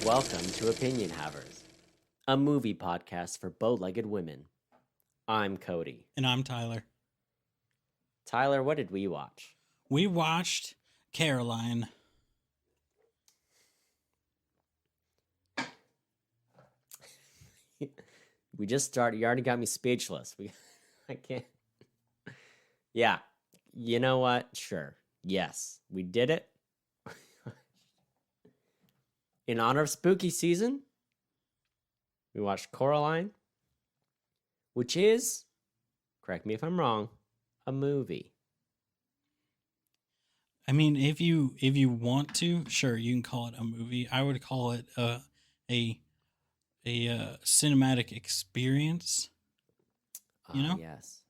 Welcome to Opinion Havers, a movie podcast for bow-legged women. I'm Cody. And I'm Tyler. Tyler, what did we watch? We watched Coraline. We just started. You already got me speechless. I can't. Yeah. You know what? Sure. Yes. We did it. In honor of spooky season, we watched Coraline, which is, correct me if I'm wrong, a movie. I mean, if you want to, sure, you can call it a movie. I would call it a cinematic experience. You know? Yes.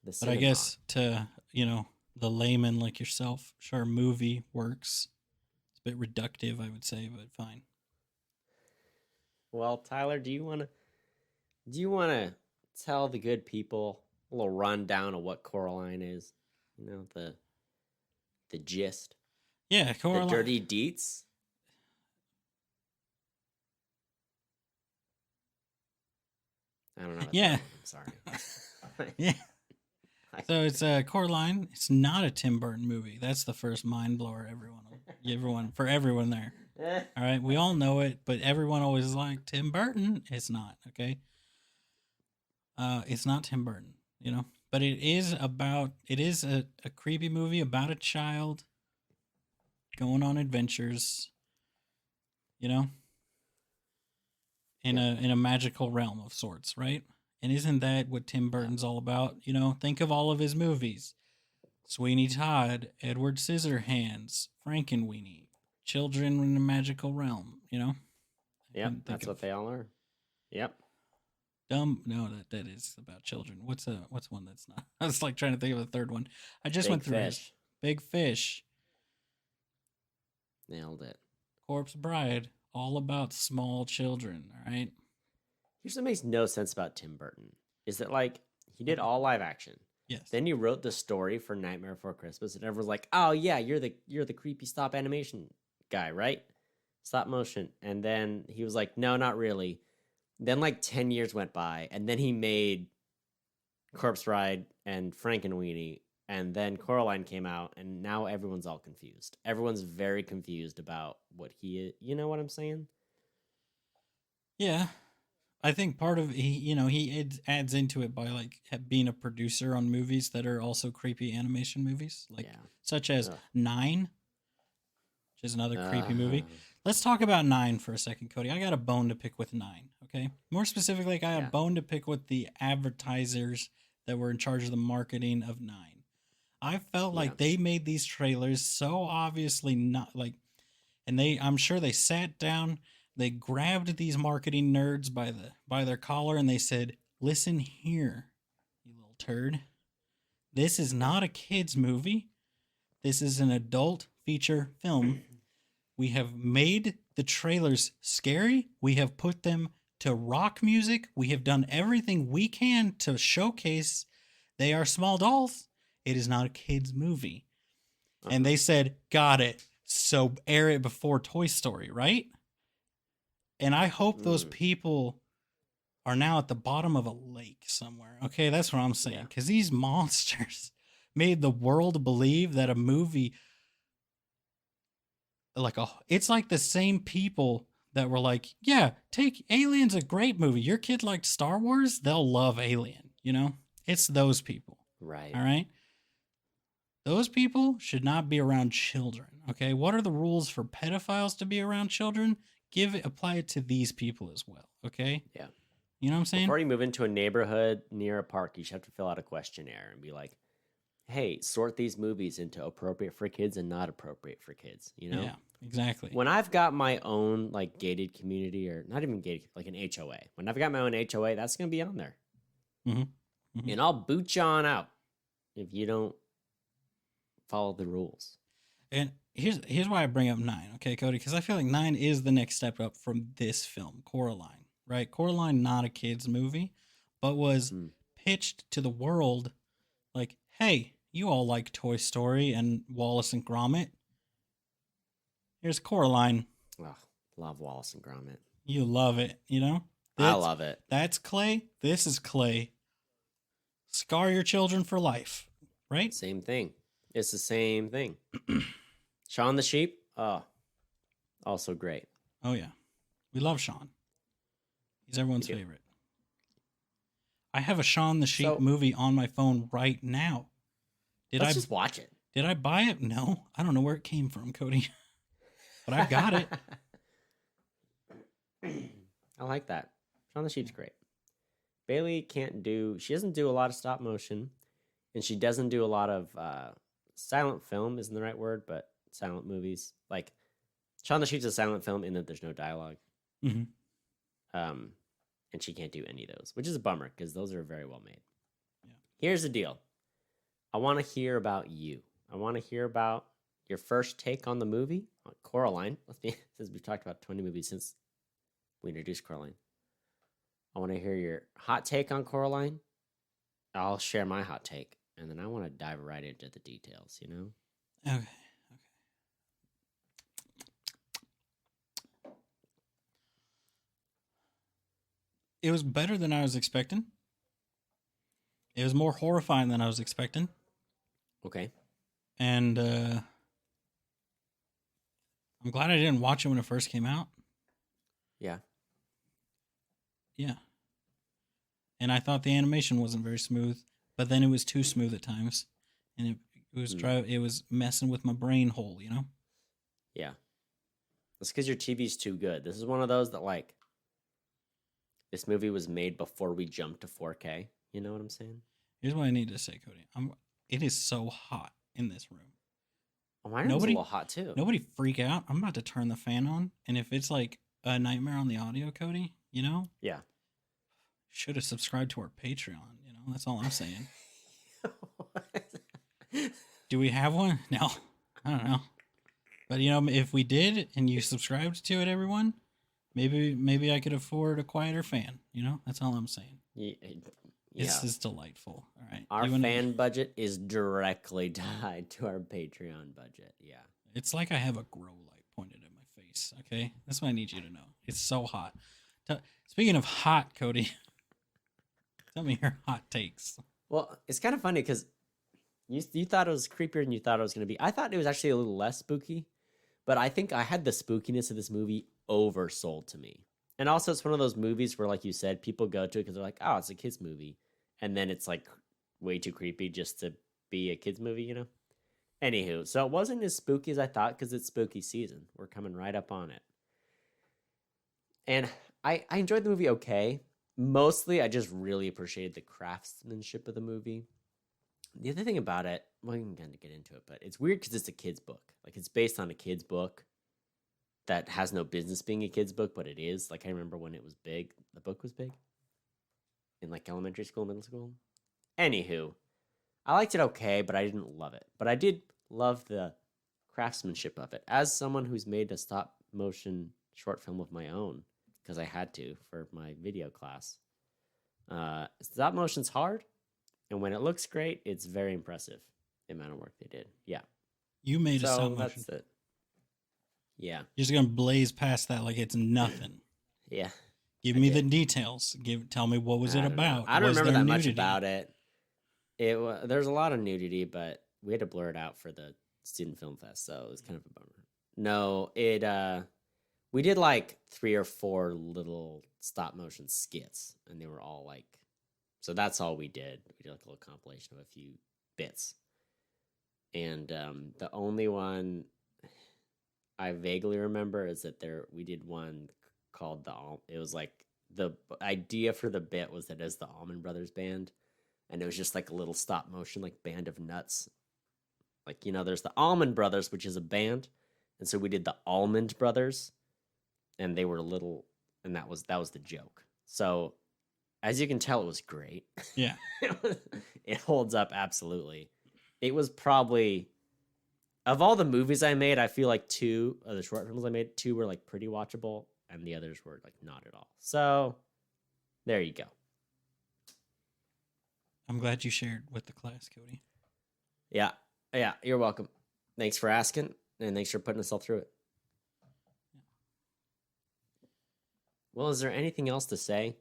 But I guess to, the layman like yourself, sure, movie works. It's a bit reductive, I would say, but fine. Well, Tyler, do you want to tell the good people a little rundown of what Coraline is? You know, the gist. Yeah, Coraline. The dirty deets. I don't know. Yeah. I'm sorry. Yeah. So it's Coraline. It's not a Tim Burton movie. That's the first mind blower. Everyone there. All right, we all know it, but everyone always is like Tim Burton. It's not, okay. It's not Tim Burton, but it is a creepy movie about a child going on adventures, in a magical realm of sorts, right? And isn't that what Tim Burton's all about? Think of all of his movies. Sweeney Todd, Edward Scissorhands, Frankenweenie, Children in a Magical Realm, Yep, that's what they all are. Yep. No, that is about children. What's one that's not? I was like trying to think of a third one. I just went through it. Big Fish. Nailed it. Corpse Bride, all about small children, all right? Here's what makes no sense about Tim Burton is that he did all live action. Yes. Then he wrote the story for Nightmare Before Christmas, and everyone's like, "Oh yeah, you're the creepy stop animation guy, right? Stop motion." And then he was like, "No, not really." Then 10 years went by, and then he made Corpse Bride and Frankenweenie, and then Coraline came out, and now everyone's all confused. Everyone's very confused about what he is. You know what I'm saying? Yeah. I think part of he adds into it by being a producer on movies that are also creepy animation movies, such as Nine, which is another creepy movie. Let's talk about Nine for a second, Cody. I got a bone to pick with Nine. Okay, more specifically, I got a bone to pick with the advertisers that were in charge of the marketing of Nine. I felt like they made these trailers so obviously not and I'm sure they sat down. They grabbed these marketing nerds by their collar and they said, "Listen here, you little turd. This is not a kids movie. This is an adult feature film. We have made the trailers scary. We have put them to rock music. We have done everything we can to showcase they are small dolls. It is not a kids movie." And they said, "Got it. So air it before Toy Story, right?" And I hope those people are now at the bottom of a lake somewhere. Okay, that's what I'm saying. Because these monsters made the world believe that a movie, it's like the same people that were like, "Yeah, take Alien's a great movie. Your kid liked Star Wars, they'll love Alien." It's those people. Right. All right? Those people should not be around children. Okay, what are the rules for pedophiles to be around children? Apply it to these people as well, okay? Yeah. You know what I'm saying? Before you move into a neighborhood near a park, you should have to fill out a questionnaire and be like, "Hey, sort these movies into appropriate for kids and not appropriate for kids," Yeah, exactly. When I've got my own gated community, or not even gated, an HOA. When I've got my own HOA, that's going to be on there. Mm-hmm. Mm-hmm. And I'll boot you on out if you don't follow the rules. And here's why I bring up Nine, okay, Cody? Because I feel like Nine is the next step up from this film, Coraline, right? Coraline, not a kid's movie, but was pitched to the world like, "Hey, you all like Toy Story and Wallace and Gromit. Here's Coraline." Oh, Love Wallace and Gromit. You love it, you know? I love it. That's clay. This is clay. Scar your children for life, right? Same thing. It's the same thing. Shaun the Sheep. Oh, also great. Oh, yeah. We love Shaun. He's everyone's favorite. I have a Shaun the Sheep movie on my phone right now. Let's just watch it. Did I buy it? No. I don't know where it came from, Cody. But I've got it. I like that. Shaun the Sheep's great. Bailey she doesn't do a lot of stop motion, and she doesn't do a lot of silent film, isn't the right word, but silent movies. Like, Shaun the Sheep's a silent film in that there's no dialogue. Mm-hmm. And she can't do any of those, which is a bummer because those are very well made. Yeah. Here's the deal. I want to hear about you. I want to hear about your first take on the movie, on Coraline. Since we've talked about 20 movies since we introduced Coraline. I want to hear your hot take on Coraline. I'll share my hot take, and then I want to dive right into the details, you know? Okay. It was better than I was expecting. It was more horrifying than I was expecting. Okay. And I'm glad I didn't watch it when it first came out. Yeah. Yeah. And I thought the animation wasn't very smooth, but then it was too smooth at times. And it was messing with my brain hole, you know? Yeah. That's because your TV's too good. This is one of those that, like, this movie was made before we jumped to 4K. You know what I'm saying? Here's what I need to say, Cody. It is so hot in this room. Oh, my room's a little hot, too. Nobody freak out. I'm about to turn the fan on. And if it's like a nightmare on the audio, Cody, you know? Yeah. Should have subscribed to our Patreon. You know, that's all I'm saying. Do we have one? No. I don't know. But, you know, if we did and you subscribed to it, everyone, maybe I could afford a quieter fan. You know, that's all I'm saying. Yeah. This is delightful. All right. Our fan budget is directly tied to our Patreon budget. Yeah. It's like I have a grow light pointed at my face. Okay. That's what I need you to know. It's so hot. Speaking of hot, Cody, tell me your hot takes. Well, it's kind of funny because you thought it was creepier than you thought it was going to be. I thought it was actually a little less spooky, but I think I had the spookiness of this movie oversold to me. And also, it's one of those movies where, like you said, people go to it because they're like, oh, it's a kid's movie. And then it's like way too creepy just to be a kid's movie, you know? Anywho, so it wasn't as spooky as I thought because it's spooky season. We're coming right up on it. And I enjoyed the movie okay. Mostly, I just really appreciated the craftsmanship of the movie. The other thing about it, well, we can kind of get into it, but it's weird because it's a kid's book. Like, it's based on a kid's book that has no business being a kid's book, but it is. Like, I remember when it was big. The book was big. In, like, elementary school, middle school. Anywho, I liked it okay, but I didn't love it. But I did love the craftsmanship of it. As someone who's made a stop-motion short film of my own, because I had to for my video class, stop motion's hard, and when it looks great, it's very impressive, the amount of work they did. Yeah. You made a stop motion. That's it. Yeah. You're just going to blaze past that like it's nothing. Yeah. Give me the details. Tell me what was it about. I don't remember that much about it. There's a lot of nudity, but we had to blur it out for the student film fest, so it was kind of a bummer. No, we did like 3 or 4 little stop motion skits, and they were all like, so that's all we did. We did like a little compilation of a few bits, and the only one I vaguely remember is that we did one called it was like the idea for the bit was that as the Allman Brothers Band, and it was just like a little stop motion like band of nuts. Like, you know, there's the Allman Brothers, which is a band, and so we did the Almond Brothers, and they were little, and that was the joke. So as you can tell, it was great. Yeah. It holds up absolutely. It was probably, of all the movies I made, I feel like 2 of the short films I made, 2 were like pretty watchable, and the others were like not at all. So there you go. I'm glad you shared with the class, Cody. Yeah, you're welcome. Thanks for asking, and thanks for putting us all through it. Well, is there anything else to say?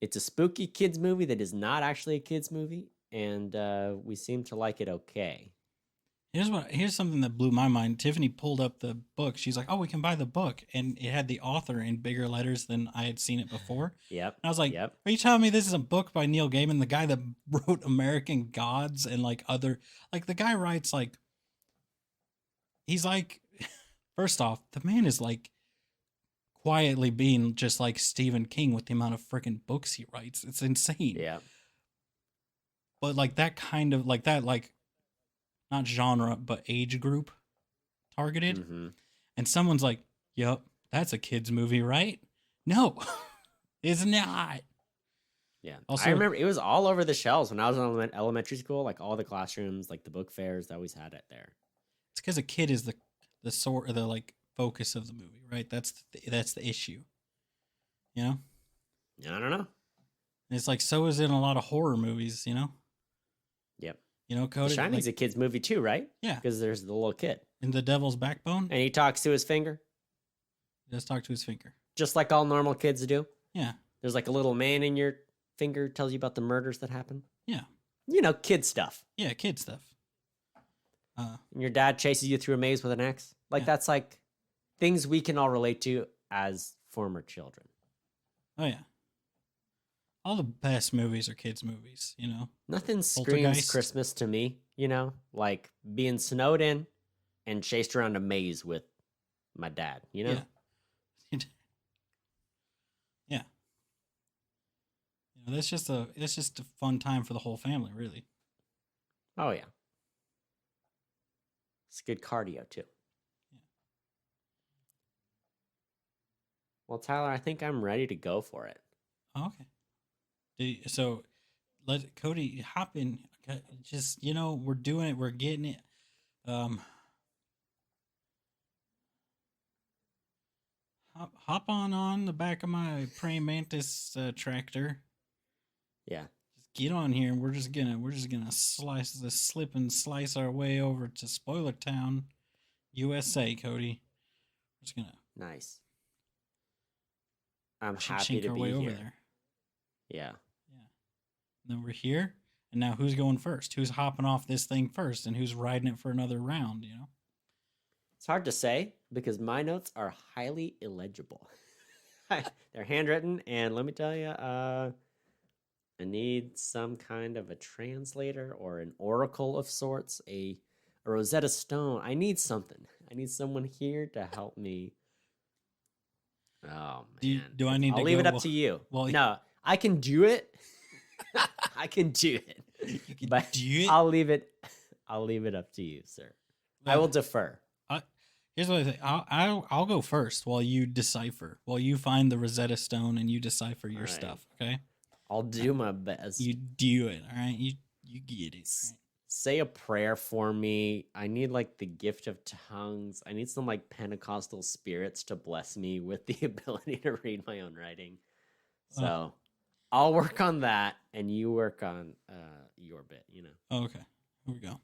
It's a spooky kids movie that is not actually a kids movie, and we seem to like it okay. Here's something that blew my mind. Tiffany pulled up the book. She's like, "Oh, we can buy the book," and it had the author in bigger letters than I had seen it before. Yep. And I was like, "Yep. Are you telling me this is a book by Neil Gaiman, the guy that wrote American Gods and like other like the guy writes like he's like first off, the man is like quietly being just like Stephen King with the amount of freaking books he writes. It's insane. Yeah. But like that kind of like that like not genre but age group targeted. Mm-hmm. And someone's like, "Yep, that's a kids movie, right?" No. It's not. Yeah. Also, I remember it was all over the shelves when I was in elementary school, like all the classrooms, like the book fairs, they always had it there. It's because a kid is the sort of the like focus of the movie, right? That's the issue. You know? I don't know. And it's like so is in a lot of horror movies, you know? Yep. You know, Cody. The Shining's a kid's movie too, right? Yeah. Because there's the little kid. In The Devil's Backbone. And he talks to his finger. He does talk to his finger. Just like all normal kids do. Yeah. There's like a little man in your finger tells you about the murders that happen. Yeah. You know, kid stuff. Yeah, kid stuff. And your dad chases you through a maze with an axe. Like that's like things we can all relate to as former children. Oh yeah. All the best movies are kids' movies, you know? Nothing screams Christmas to me, you know? Like being snowed in and chased around a maze with my dad, you know? Yeah. Yeah. You know, that's just a fun time for the whole family, really. Oh yeah. It's good cardio too. Yeah. Well, Tyler, I think I'm ready to go for it. Oh, okay. So let Cody hop in. Just we're doing it. We're getting it. Hop on the back of my praying mantis tractor. Yeah. Just get on here, and we're just gonna slip and slice our way over to Spoiler Town, USA, Cody. We're just gonna nice. I'm happy to be here. Over there. Yeah. And then we're here, and now who's going first? Who's hopping off this thing first, and who's riding it for another round? You know, it's hard to say because my notes are highly illegible. They're handwritten, and let me tell you, I need some kind of a translator or an oracle of sorts, a Rosetta Stone. I need something. I need someone here to help me. Oh man, do I need? I'll leave it up to you. Well, no, I can do it. I can do it. You can do it? I'll leave it up to you, sir. I will defer. Here's what I think. I'll go first while you decipher. While you find the Rosetta Stone and you decipher your stuff. Okay. I'll do my best. You do it. All right. You get it. Right? Say a prayer for me. I need like the gift of tongues. I need some like Pentecostal spirits to bless me with the ability to read my own writing. So. I'll work on that, and you work on your bit, you know. Oh, okay. Here we go.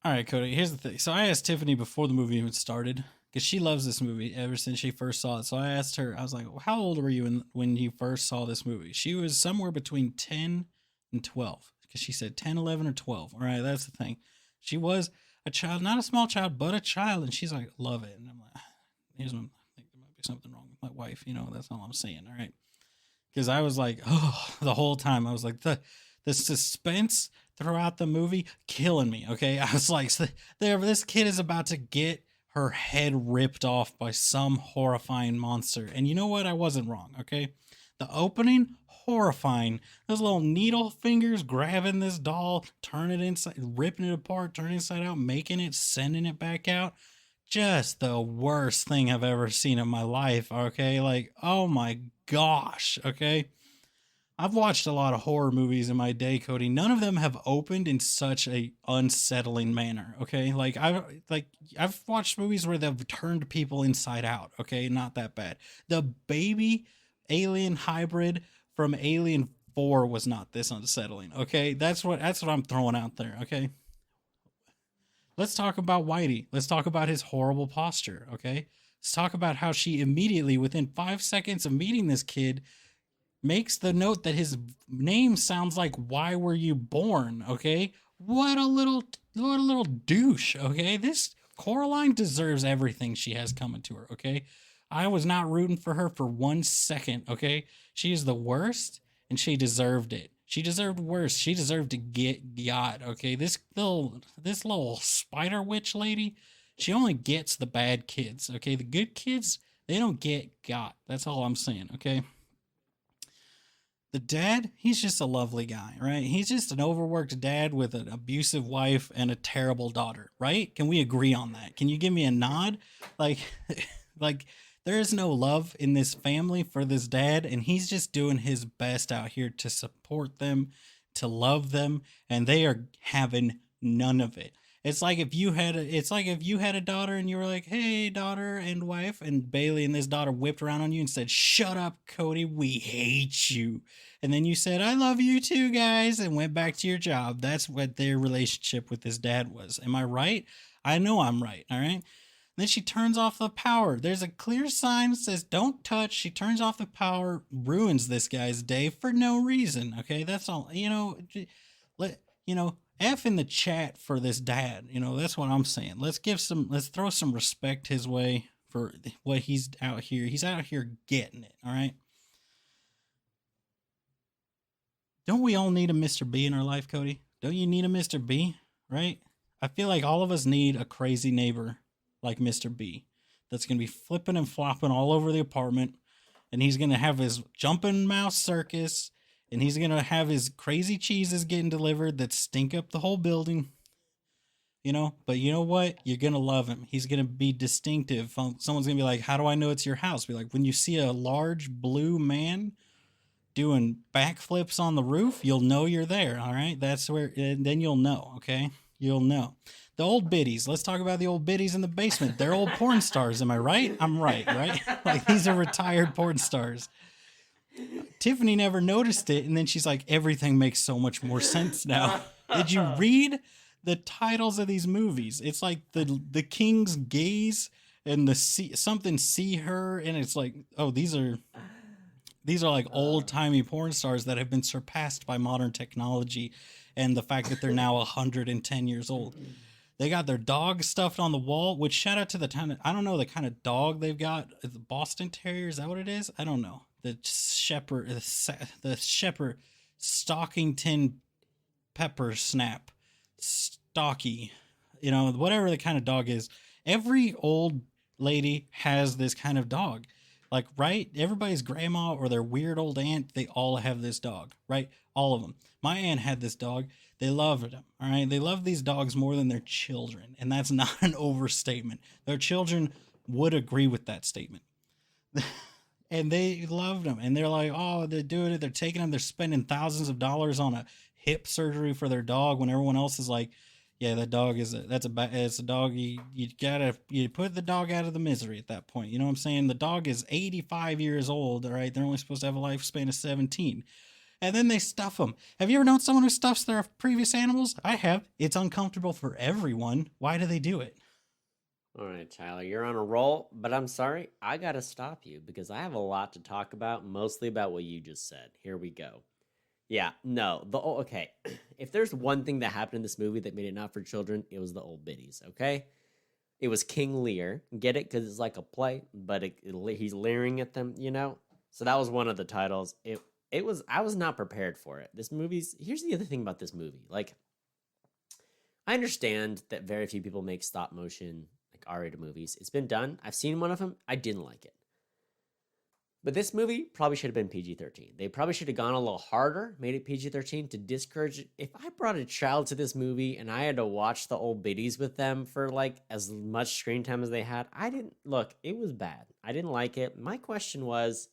All right, Cody, here's the thing. So I asked Tiffany before the movie even started, because she loves this movie ever since she first saw it. So I asked her, I was like, well, how old were you when you first saw this movie? She was somewhere between 10 and 12, because she said 10, 11, or 12. All right, that's the thing. She was a child, not a small child, but a child, and she's like, love it. And I'm like, here's one. Something wrong with my wife, that's all I'm saying. All right, because I was like, the whole time I was like, the suspense throughout the movie killing me. Okay, I was like, this kid is about to get her head ripped off by some horrifying monster, and you know what? I wasn't wrong. Okay, the opening, horrifying. Those little needle fingers grabbing this doll, turning it inside, ripping it apart, turning it inside out, making it, sending it back out. Just the worst thing I've ever seen in my life, okay? Like, oh my gosh, okay? I've watched a lot of horror movies in my day, Cody. None of them have opened in such a unsettling manner, okay? Like I've watched movies where they've turned people inside out, okay? Not that bad. The baby alien hybrid from Alien 4 was not this unsettling, okay? That's what I'm throwing out there, okay? Let's talk about Whitey. Let's talk about his horrible posture, okay? Let's talk about how she immediately, within 5 seconds of meeting this kid, makes the note that his name sounds like "Why were you born?" Okay, what a little douche. Okay, this Coraline deserves everything she has coming to her. Okay, I was not rooting for her for 1 second. Okay, she is the worst, and she deserved it. She deserved worse. She deserved to get got. Okay, this little spider witch lady, she only gets the bad kids. Okay, the good kids, they don't get got. That's all I'm saying. Okay. The dad, he's just a lovely guy, right? He's just an overworked dad with an abusive wife and a terrible daughter, right? Can we agree on that? Can you give me a nod? Like, like there is no love in this family for this dad, and he's just doing his best out here to support them, to love them, and they are having none of it. It's like if you had a daughter and you were like, "Hey, daughter and wife," and Bailey and this daughter whipped around on you and said, "Shut up, Cody, we hate you." And then you said, "I love you too, guys," and went back to your job. That's what their relationship with his dad was. Am I right? I know I'm right, all right? Then she turns off the power. There's a clear sign that says "Don't touch." She turns off the power, ruins this guy's day for no reason. Okay, that's all. Let F in the chat for this dad. That's what I'm saying. Let's throw some respect his way for what he's out here. He's out here getting it. All right. Don't we all need a Mr. B in our life, Cody? Don't you need a Mr. B? Right? I feel like all of us need a crazy neighbor like Mr. B that's going to be flipping and flopping all over the apartment, and he's going to have his jumping mouse circus, and he's going to have his crazy cheeses getting delivered that stink up the whole building. But you know what? You're going to love him. He's going to be distinctive. Someone's going to be like, "How do I know it's your house?" Be like, "When you see a large blue man doing backflips on the roof, you'll know you're there." All right. That's where, and then you'll know. Okay. You'll know. The old biddies. Let's talk about the old biddies in the basement. They're old porn stars. Am I right? I'm right. Like, these are retired porn stars. Tiffany never noticed it, and then she's like, "Everything makes so much more sense now." Did you read the titles of these movies? It's like the King's Gaze and the see her, and it's like, oh, these are like old timey porn stars that have been surpassed by modern technology, and the fact that they're now 110 years old. They got their dog stuffed on the wall, which shout out to I don't know the kind of dog they've got. The Boston Terrier, is that what it is? I don't know. The Shepherd Stockington Pepper Snap Stocky, whatever the kind of dog is. Every old lady has this kind of dog. Like, right? Everybody's grandma or their weird old aunt, they all have this dog, right? All of them. My aunt had this dog. They loved him, all right? They love these dogs more than their children, and that's not an overstatement. Their children would agree with that statement. And they loved them, and they're like, oh, they're doing it. They're taking them. They're spending thousands of dollars on a hip surgery for their dog when everyone else is like, yeah, that dog it's a dog. You put the dog out of the misery at that point. You know what I'm saying? The dog is 85 years old. All right. They're only supposed to have a lifespan of 17. And then they stuff them. Have you ever known someone who stuffs their previous animals? I have. It's uncomfortable for everyone. Why do they do it? All right, Tyler, you're on a roll, but I'm sorry. I got to stop you because I have a lot to talk about, mostly about what you just said. Here we go. Yeah, no, okay. If there's one thing that happened in this movie that made it not for children, it was the old biddies, okay? It was King Lear. Get it? Because it's like a play, but he's leering at them, So that was one of the titles. I was not prepared for it. Here's the other thing about this movie. Like, I understand that very few people make stop motion, like R-rated movies. It's been done. I've seen one of them. I didn't like it. But this movie probably should have been PG-13. They probably should have gone a little harder, made it PG-13 to discourage it. If I brought a child to this movie and I had to watch the old biddies with them for like as much screen time as they had, it was bad. I didn't like it. My question was,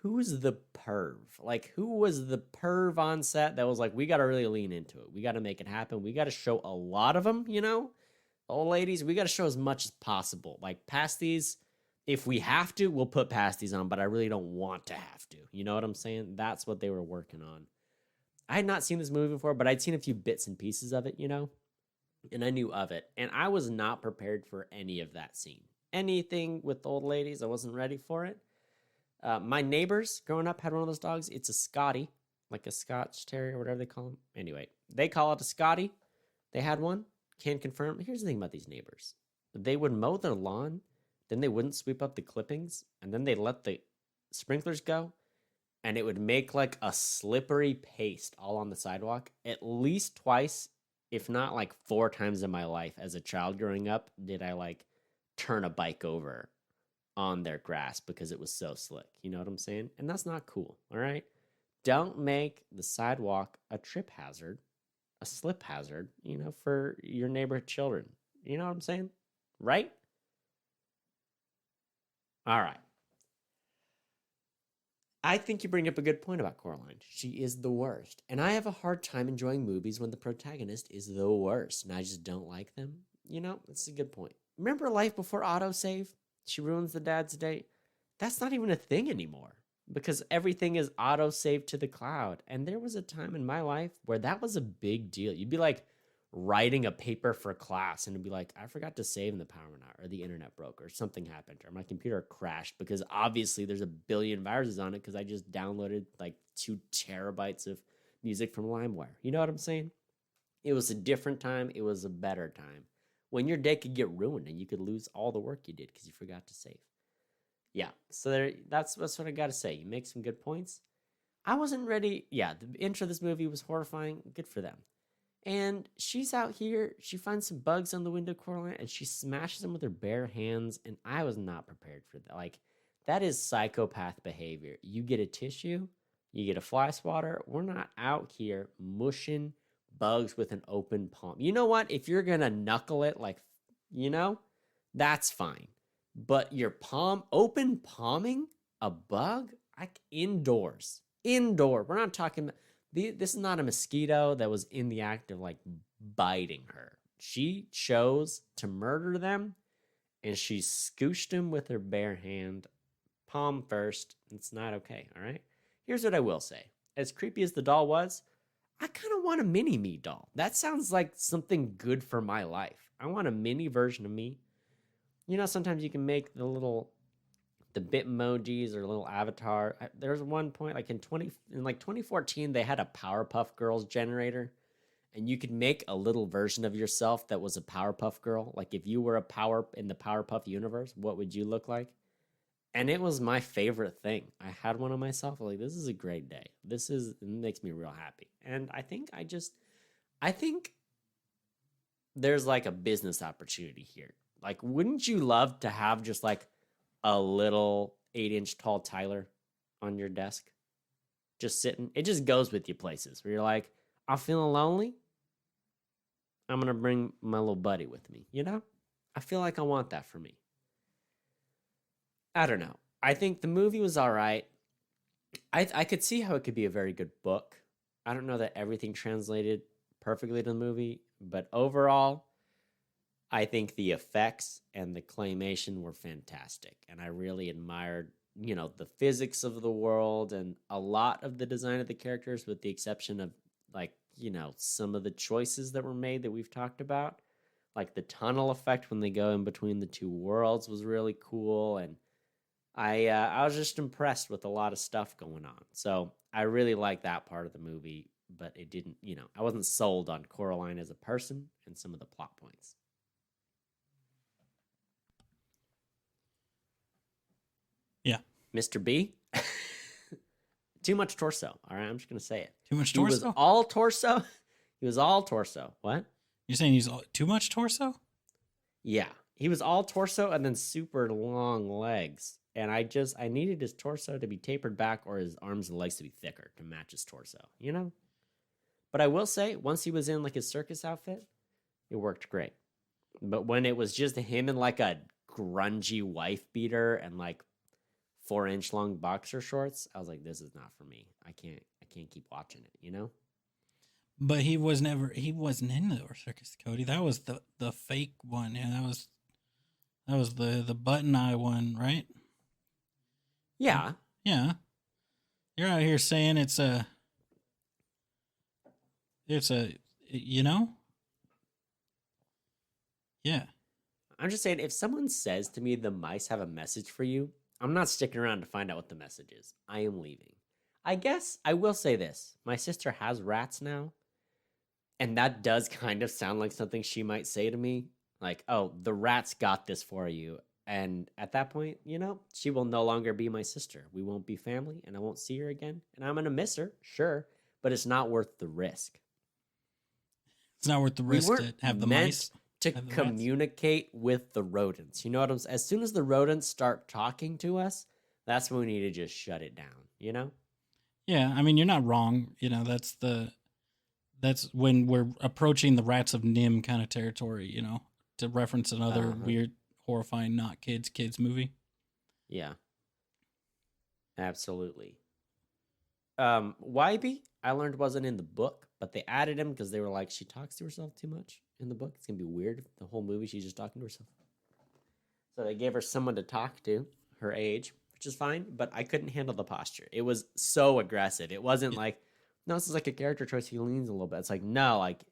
who's the perv? Like, who was the perv on set that was like, we got to really lean into it. We got to make it happen. We got to show a lot of them, Old ladies, we got to show as much as possible. Like, pasties, if we have to, we'll put pasties on, but I really don't want to have to. You know what I'm saying? That's what they were working on. I had not seen this movie before, but I'd seen a few bits and pieces of it, and I knew of it. And I was not prepared for any of that scene. anything with old ladies. I wasn't ready for it. My neighbors growing up had one of those dogs. It's a Scotty, like a Scotch Terrier, whatever they call them. Anyway, they call it a Scotty. They had one. Can't confirm. Here's the thing about these neighbors. They would mow their lawn, then they wouldn't sweep up the clippings, and then they'd let the sprinklers go, and it would make like a slippery paste all on the sidewalk. At least twice, if not like 4 times in my life as a child growing up, did I like turn a bike over on their grass because it was so slick. You know what I'm saying? And that's not cool, all right? Don't make the sidewalk a trip hazard, a slip hazard, for your neighborhood children. You know what I'm saying? Right? All right. I think you bring up a good point about Coraline. She is the worst. And I have a hard time enjoying movies when the protagonist is the worst and I just don't like them. That's a good point. Remember Life Before Autosave? She ruins the dad's date. That's not even a thing anymore because everything is autosaved to the cloud. And there was a time in my life where that was a big deal. You'd be like writing a paper for class and it'd be like, I forgot to save and the power went out or the internet broke or something happened or my computer crashed because obviously there's a billion viruses on it because I just downloaded like 2 terabytes of music from LimeWire. You know what I'm saying? It was a different time. It was a better time when your day could get ruined and you could lose all the work you did because you forgot to save. Yeah, so that's what I got to say. You make some good points. I wasn't ready. Yeah, the intro of this movie was horrifying. Good for them. And she's out here. She finds some bugs on the window, Coraline, and she smashes them with her bare hands. And I was not prepared for that. Like, that is psychopath behavior. You get a tissue, you get a fly swatter. We're not out here mushing bugs with an open palm. You know what? If you're going to knuckle it, that's fine. But your open palming a bug, indoors. Indoor. We're not talking about... This is not a mosquito that was in the act of like biting her. She chose to murder them and she scooched them with her bare hand, palm first. It's not okay, all right? Here's what I will say. As creepy as the doll was, I kind of want a mini me doll. That sounds like something good for my life. I want a mini version of me. Sometimes you can make the Bitmojis or little avatar. There's one point like in 2014 they had a Powerpuff Girls generator and you could make a little version of yourself that was a Powerpuff Girl. Like if you were a power in the Powerpuff universe, what would you look like? And it was my favorite thing. I had one of myself. Like, this is a great day. It makes me real happy. And I think there's like a business opportunity here. Like, wouldn't you love to have just like a little 8-inch tall Tyler on your desk? Just sitting. It just goes with you places where you're like, I'm feeling lonely. I'm going to bring my little buddy with me. I feel like I want that for me. I don't know. I think the movie was all right. I could see how it could be a very good book. I don't know that everything translated perfectly to the movie, but overall, I think the effects and the claymation were fantastic. And I really admired, the physics of the world and a lot of the design of the characters, with the exception of some of the choices that were made that we've talked about. Like the tunnel effect when they go in between the two worlds was really cool. And I was just impressed with a lot of stuff going on. So I really liked that part of the movie, but it didn't, I wasn't sold on Coraline as a person and some of the plot points. Yeah. Mr. B? Too much torso. All right, I'm just going to say it. Too much torso? He was all torso. He was all torso. What? You're saying he's too much torso? Yeah. He was all torso and then super long legs. And I needed his torso to be tapered back or his arms and legs to be thicker to match his torso, But I will say, once he was in like his circus outfit, it worked great. But when it was just him in like a grungy wife beater and like 4-inch long boxer shorts, I was like, this is not for me. I can't keep watching it, But he wasn't in the circus, Cody. That was the fake one. Yeah, that was the button eye one, right? Yeah. Yeah. You're out here saying it's a Yeah. I'm just saying, if someone says to me the mice have a message for you, I'm not sticking around to find out what the message is. I am leaving. I guess I will say this. My sister has rats now, and that does kind of sound like something she might say to me. Like, oh, the rats got this for you. And at that point, she will no longer be my sister. We won't be family, and I won't see her again. And I'm going to miss her, sure, but it's not worth the risk. It's not worth the risk to have the mice. To communicate with the rodents. You know what I'm saying? As soon as the rodents start talking to us, that's when we need to just shut it down, Yeah, I mean, you're not wrong. That's when we're approaching the Rats of Nim kind of territory, to reference another weird, horrifying, not kids movie. Yeah. Absolutely. Wybie, I learned wasn't in the book, but they added him because they were like, she talks to herself too much in the book. It's going to be weird. The whole movie, she's just talking to herself. So they gave her someone to talk to, her age, which is fine, but I couldn't handle the posture. It was so aggressive. It wasn't like, no, this is like a character choice. He leans a little bit. It's like, no, like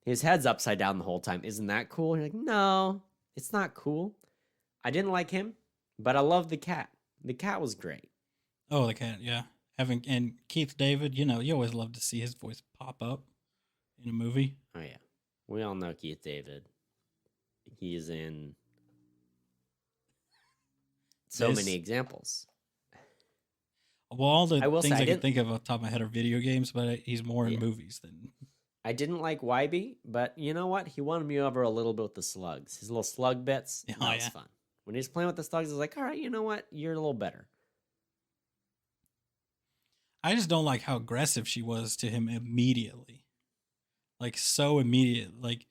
his head's upside down the whole time. Isn't that cool? And you're like, no, it's not cool. I didn't like him, but I love the cat. The cat was great. Oh, the cat, yeah. And Keith David, you always love to see his voice pop up in a movie. Oh, yeah. We all know Keith David. He's in so many examples. Well, all the things I can think of off the top of my head are video games, but he's more in movies than... I didn't like Wybie, but you know what? He won me over a little bit with the slugs. His little slug bits, that was fun. When he was playing with the slugs, I was like, all right, you know what? You're a little better. I just don't like how aggressive she was to him immediately. Like, so immediate. Like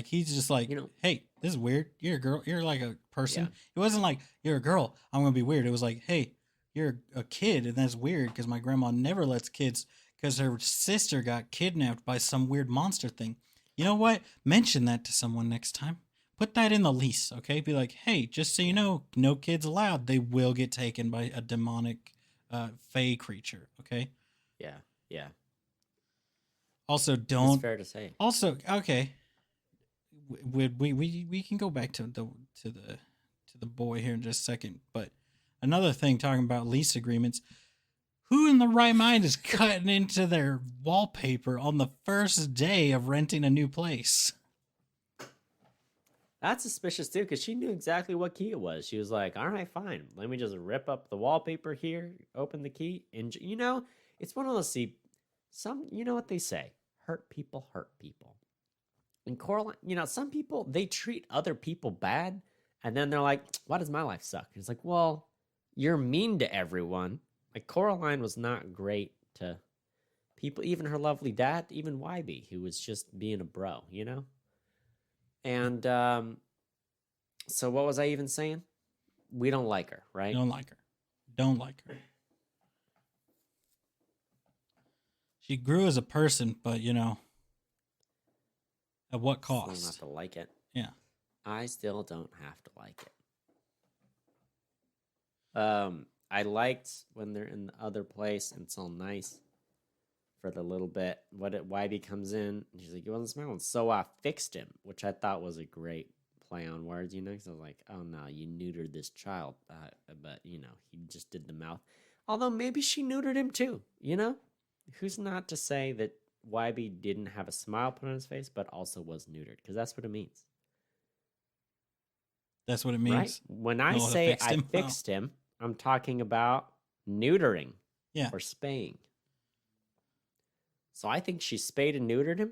he's just like, hey, this is weird. You're a girl. You're like a person. Yeah. It wasn't like, you're a girl, I'm going to be weird. It was like, hey, you're a kid, and that's weird because my grandma never lets kids, because her sister got kidnapped by some weird monster thing. You know what? Mention that to someone next time. Put that in the lease, okay? Be like, hey, just so you know, no kids allowed. They will get taken by a demonic fey creature, okay? Yeah. Also, don't... It's fair to say. Also, okay. We can go back to the boy here in just a second, but another thing, talking about lease agreements, who in the right mind is cutting into their wallpaper on the first day of renting a new place? That's suspicious too, because she knew exactly what key it was. She was like, all right, fine, let me just rip up the wallpaper here, open the key, and it's one of those, you know what they say, hurt people. And Coraline, some people, they treat other people bad, and then they're like, why does my life suck? And it's like, well, you're mean to everyone. Like, Coraline was not great to people, even her lovely dad, even Wybie, who was just being a bro, And so what was I even saying? We don't like her, right? Don't like her. She grew as a person, but, at what cost? Still not to like it. Yeah. I still don't have to like it. I liked when they're in the other place and it's all nice for the little bit. Wybie comes in and she's like, "You wasn't smiling, so I fixed him," which I thought was a great play on words, because I was like, "Oh no, you neutered this child," but he just did the mouth. Although maybe she neutered him too, Who's not to say that Wybie didn't have a smile put on his face, but also was neutered, because that's what it means. That's what it means. Right? When I say I fixed him, I'm talking about neutering or spaying. So I think she spayed and neutered him,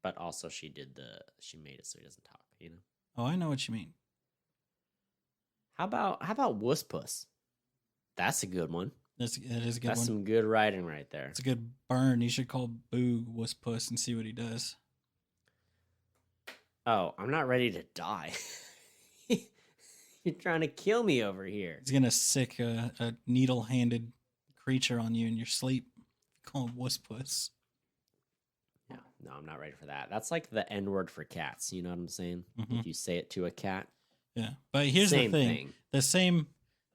but also she made it so he doesn't talk, Oh, I know what you mean. How about Wuss Puss? That's a good one. That is a good one. That's some good writing right there. It's a good burn. You should call Boog Wuss Puss and see what he does. Oh, I'm not ready to die. You're trying to kill me over here. He's gonna sick a needle-handed creature on you in your sleep. Call him Wuss Puss. Yeah, no, I'm not ready for that. That's like the N-word for cats. You know what I'm saying? Mm-hmm. If you say it to a cat. Yeah, but here's the thing. The same,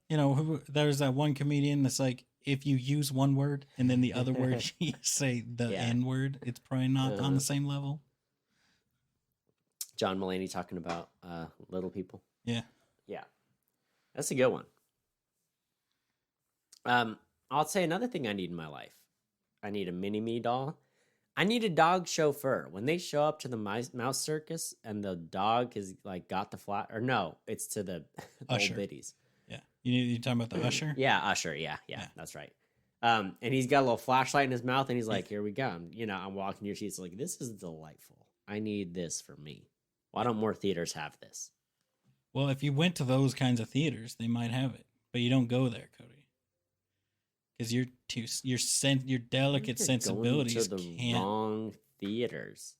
there's that one comedian that's like, if you use one word and then the other word you say the N-word, it's probably not on the same level. John Mulaney talking about little people. Yeah. Yeah. That's a good one. I'll say another thing I need in my life. I need a mini-me doll. I need a dog chauffeur. When they show up to the mouse circus and the dog has like got the flat, or no, it's to the Usher. old biddies. Yeah. You talking about the usher? Yeah, Usher. Yeah, that's right. And he's got a little flashlight in his mouth, and he's like, "Here we go." I'm walking your sheets like, this is delightful. I need this for me. Why don't more theaters have this? Well, if you went to those kinds of theaters, they might have it, but you don't go there, Cody. Because your delicate sensibilities going to the can't. Wrong theaters.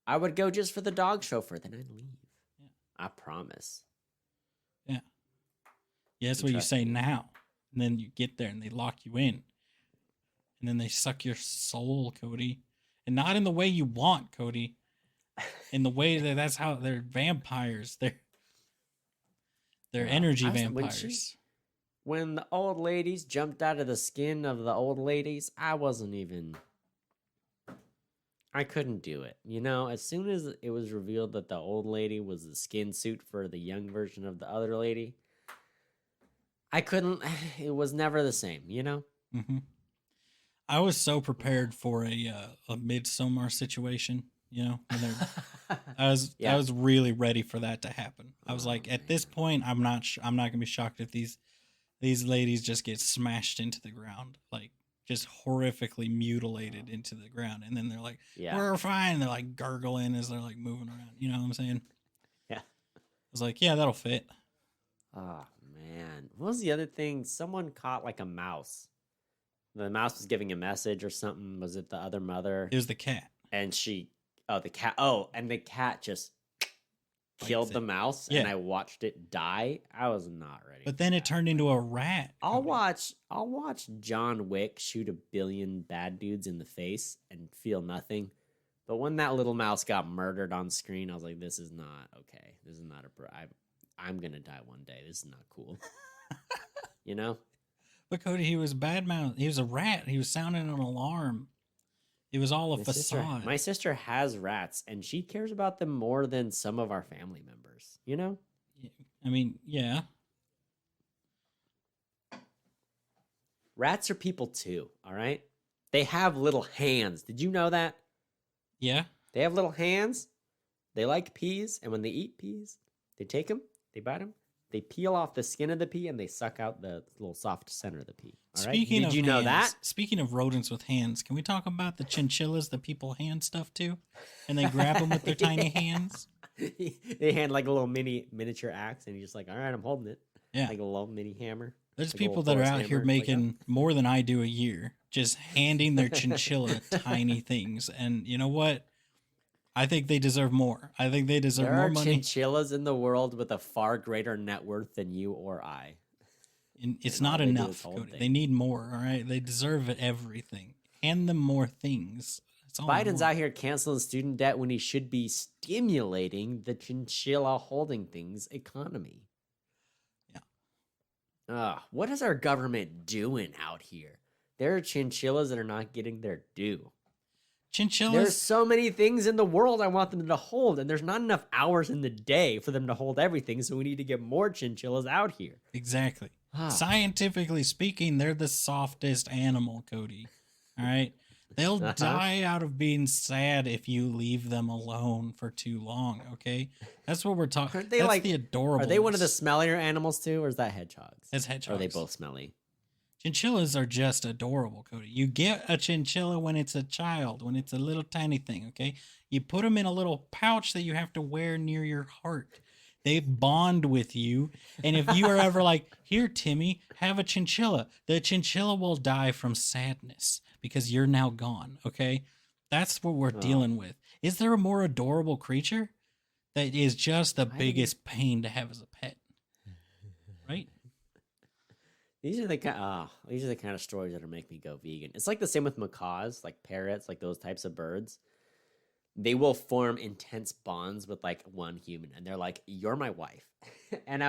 I would go just for the dog chauffeur, then I'd leave. Yeah. I promise. Yeah. Yeah, that's what you say now. And then you get there and they lock you in. And then they suck your soul, Cody. And not in the way you want, Cody. In the way that's how they're vampires. They're energy vampires. When the old ladies jumped out of the skin of the old ladies, I couldn't do it. As soon as it was revealed that the old lady was the skin suit for the young version of the other lady, I couldn't. It was never the same, Mm-hmm. I was so prepared for a Midsommar situation, I was really ready for that to happen. I was like, at this point, I'm not gonna be shocked if these ladies just get smashed into the ground, like just horrifically mutilated into the ground, and then they're like, "We're fine." And they're like gurgling as they're like moving around. You know what I'm saying? Yeah. I was like, "Yeah, that'll fit." Oh man, what was the other thing? Someone caught like a mouse. The mouse was giving a message or something. Was it the other mother? It was the cat. And the cat. Oh, and the cat just killed the mouse, and I watched it die. I was not ready. But then it turned into a rat. I'll watch John Wick shoot 1 billion bad dudes in the face and feel nothing. But when that little mouse got murdered on screen, I was like, this is not okay. This is not I'm gonna die one day. This is not cool. But Cody, he was bad mouth. He was a rat. He was sounding an alarm. It was all a facade. My sister has rats, and she cares about them more than some of our family members. I mean, yeah. Rats are people too, all right? They have little hands. Did you know that? Yeah. They have little hands. They like peas, and when they eat peas, they take them, they bite them, they peel off the skin of the pea, and they suck out the little soft center of the pea. All right? Did you know that? Speaking of rodents with hands, can we talk about the chinchillas that people hand stuff to? And they grab them with their tiny hands? They hand like a little miniature axe, and you're just like, all right, I'm holding it. Yeah. Like a little mini hammer. There's people that are out here making more than I do a year, just handing their chinchilla tiny things. And you know what? I think they deserve more. I think they deserve more money. There are chinchillas in the world with a far greater net worth than you or I. And it's not enough, Cody. They need more, all right? They deserve everything. Hand them more things. Biden's out here canceling student debt when he should be stimulating the chinchilla holding things economy. What is our government doing out here? There are chinchillas that are not getting their due. Chinchillas. There's so many things in the world I want them to hold, and there's not enough hours in the day for them to hold everything, so we need to get more chinchillas out here. Exactly. Scientifically speaking, they're the softest animal, Cody. All right? They'll die out of being sad if you leave them alone for too long, okay? That's what we're talking about. That's the adorable. Are they one of the smellier animals too, or is that hedgehogs? It's hedgehogs. Or are they both smelly? Chinchillas are just adorable, Cody. You get a chinchilla when it's a child, when it's a little tiny thing, okay? You put them in a little pouch that you have to wear near your heart. They bond with you. And if you are ever like, here, Timmy, have a chinchilla, the chinchilla will die from sadness because you're now gone, okay? That's what we're dealing with. Is there a more adorable creature that is just the biggest pain to have as a pet? Right? These are the kind of stories that make me go vegan. It's like the same with macaws, like parrots, like those types of birds. They will form intense bonds with like one human, and they're like, "You're my wife." And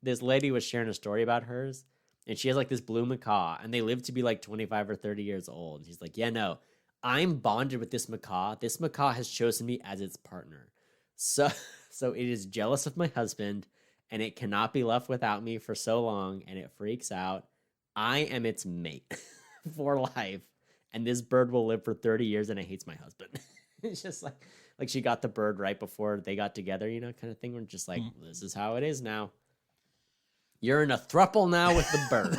this lady was sharing a story about hers, and she has like this blue macaw, and they live to be like 25 or 30 years old. And she's like, "Yeah, no, I'm bonded with this macaw. This macaw has chosen me as its partner. So so it is jealous of my husband, and it cannot be left without me for so long, and it freaks out. I am its mate for life, and this bird will live for 30 years, and it hates my husband. It's just like she got the bird right before they got together, kind of thing. We're just like, this is how it is now. You're in a throuple now with the bird.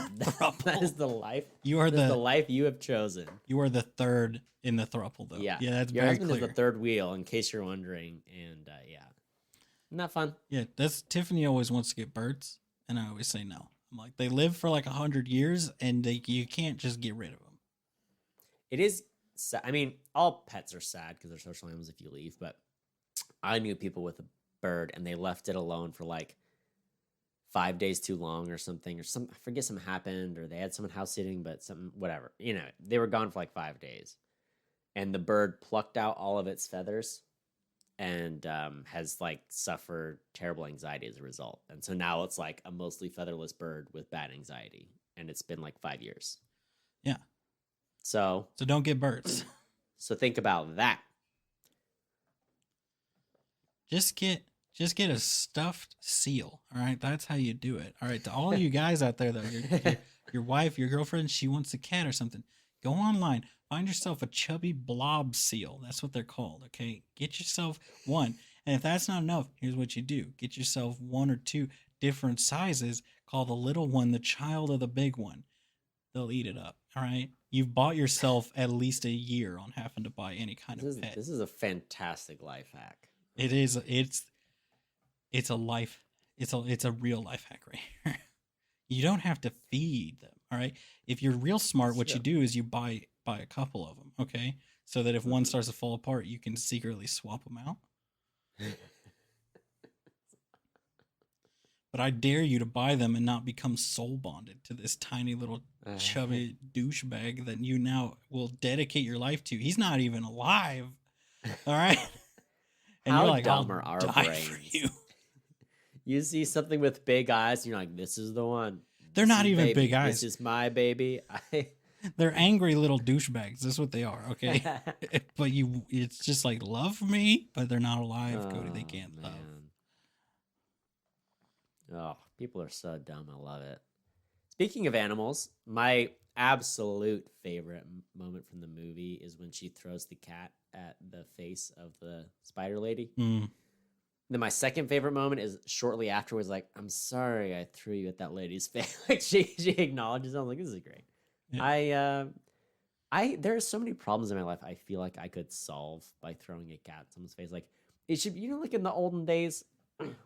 That is the life. The life you have chosen. You are the third in the throuple, though. Yeah, that's your very husband clear. is the third wheel, in case you're wondering. And yeah, isn't that fun? Yeah, Tiffany always wants to get birds, and I always say no. I'm like, they live for like 100 years, and you can't just get rid of them. It is. I mean, all pets are sad because they're social animals if you leave. But I knew people with a bird, and they left it alone for like 5 days too long or something, I forget something happened, or they had someone house sitting, but something, whatever, they were gone for like 5 days, and the bird plucked out all of its feathers and has like suffered terrible anxiety as a result. And so now it's like a mostly featherless bird with bad anxiety, and it's been like 5 years. Yeah. So don't get birds. So think about that. Just get a stuffed seal. All right, that's how you do it. All right, to all you guys out there, though, your wife, your girlfriend, she wants a cat or something. Go online, find yourself a chubby blob seal. That's what they're called. Okay, get yourself one, and if that's not enough, here's what you do: get yourself 1 or 2 different sizes. Call the little one the child of the big one. They'll eat it up. All right, you've bought yourself at least a year on having to buy any kind of pet. This is a fantastic life hack. It is. It's a life. It's a real life hack right here. You don't have to feed them. All right. If you're real smart, what you do is you buy a couple of them. Okay. So that if one starts to fall apart, you can secretly swap them out. But I dare you to buy them and not become soul bonded to this tiny little chubby douchebag that you now will dedicate your life to. He's not even alive. All right. And How you're like, dumb are our brains? For you. You see something with big eyes, and you're like, this is the one. They're not even big eyes. This is my baby. They're angry little douchebags. That's what they are, okay? But it's just like, love me, but they're not alive, Cody. They can't love. Oh, people are so dumb. I love it. Speaking of animals, my absolute favorite moment from the movie is when she throws the cat at the face of the spider lady. Mm. Then my second favorite moment is shortly afterwards, like, I'm sorry I threw you at that lady's face. Like she acknowledges it. I'm like, this is great. Yeah. There are so many problems in my life I feel like I could solve by throwing a cat at someone's face. Like it should, like in the olden days,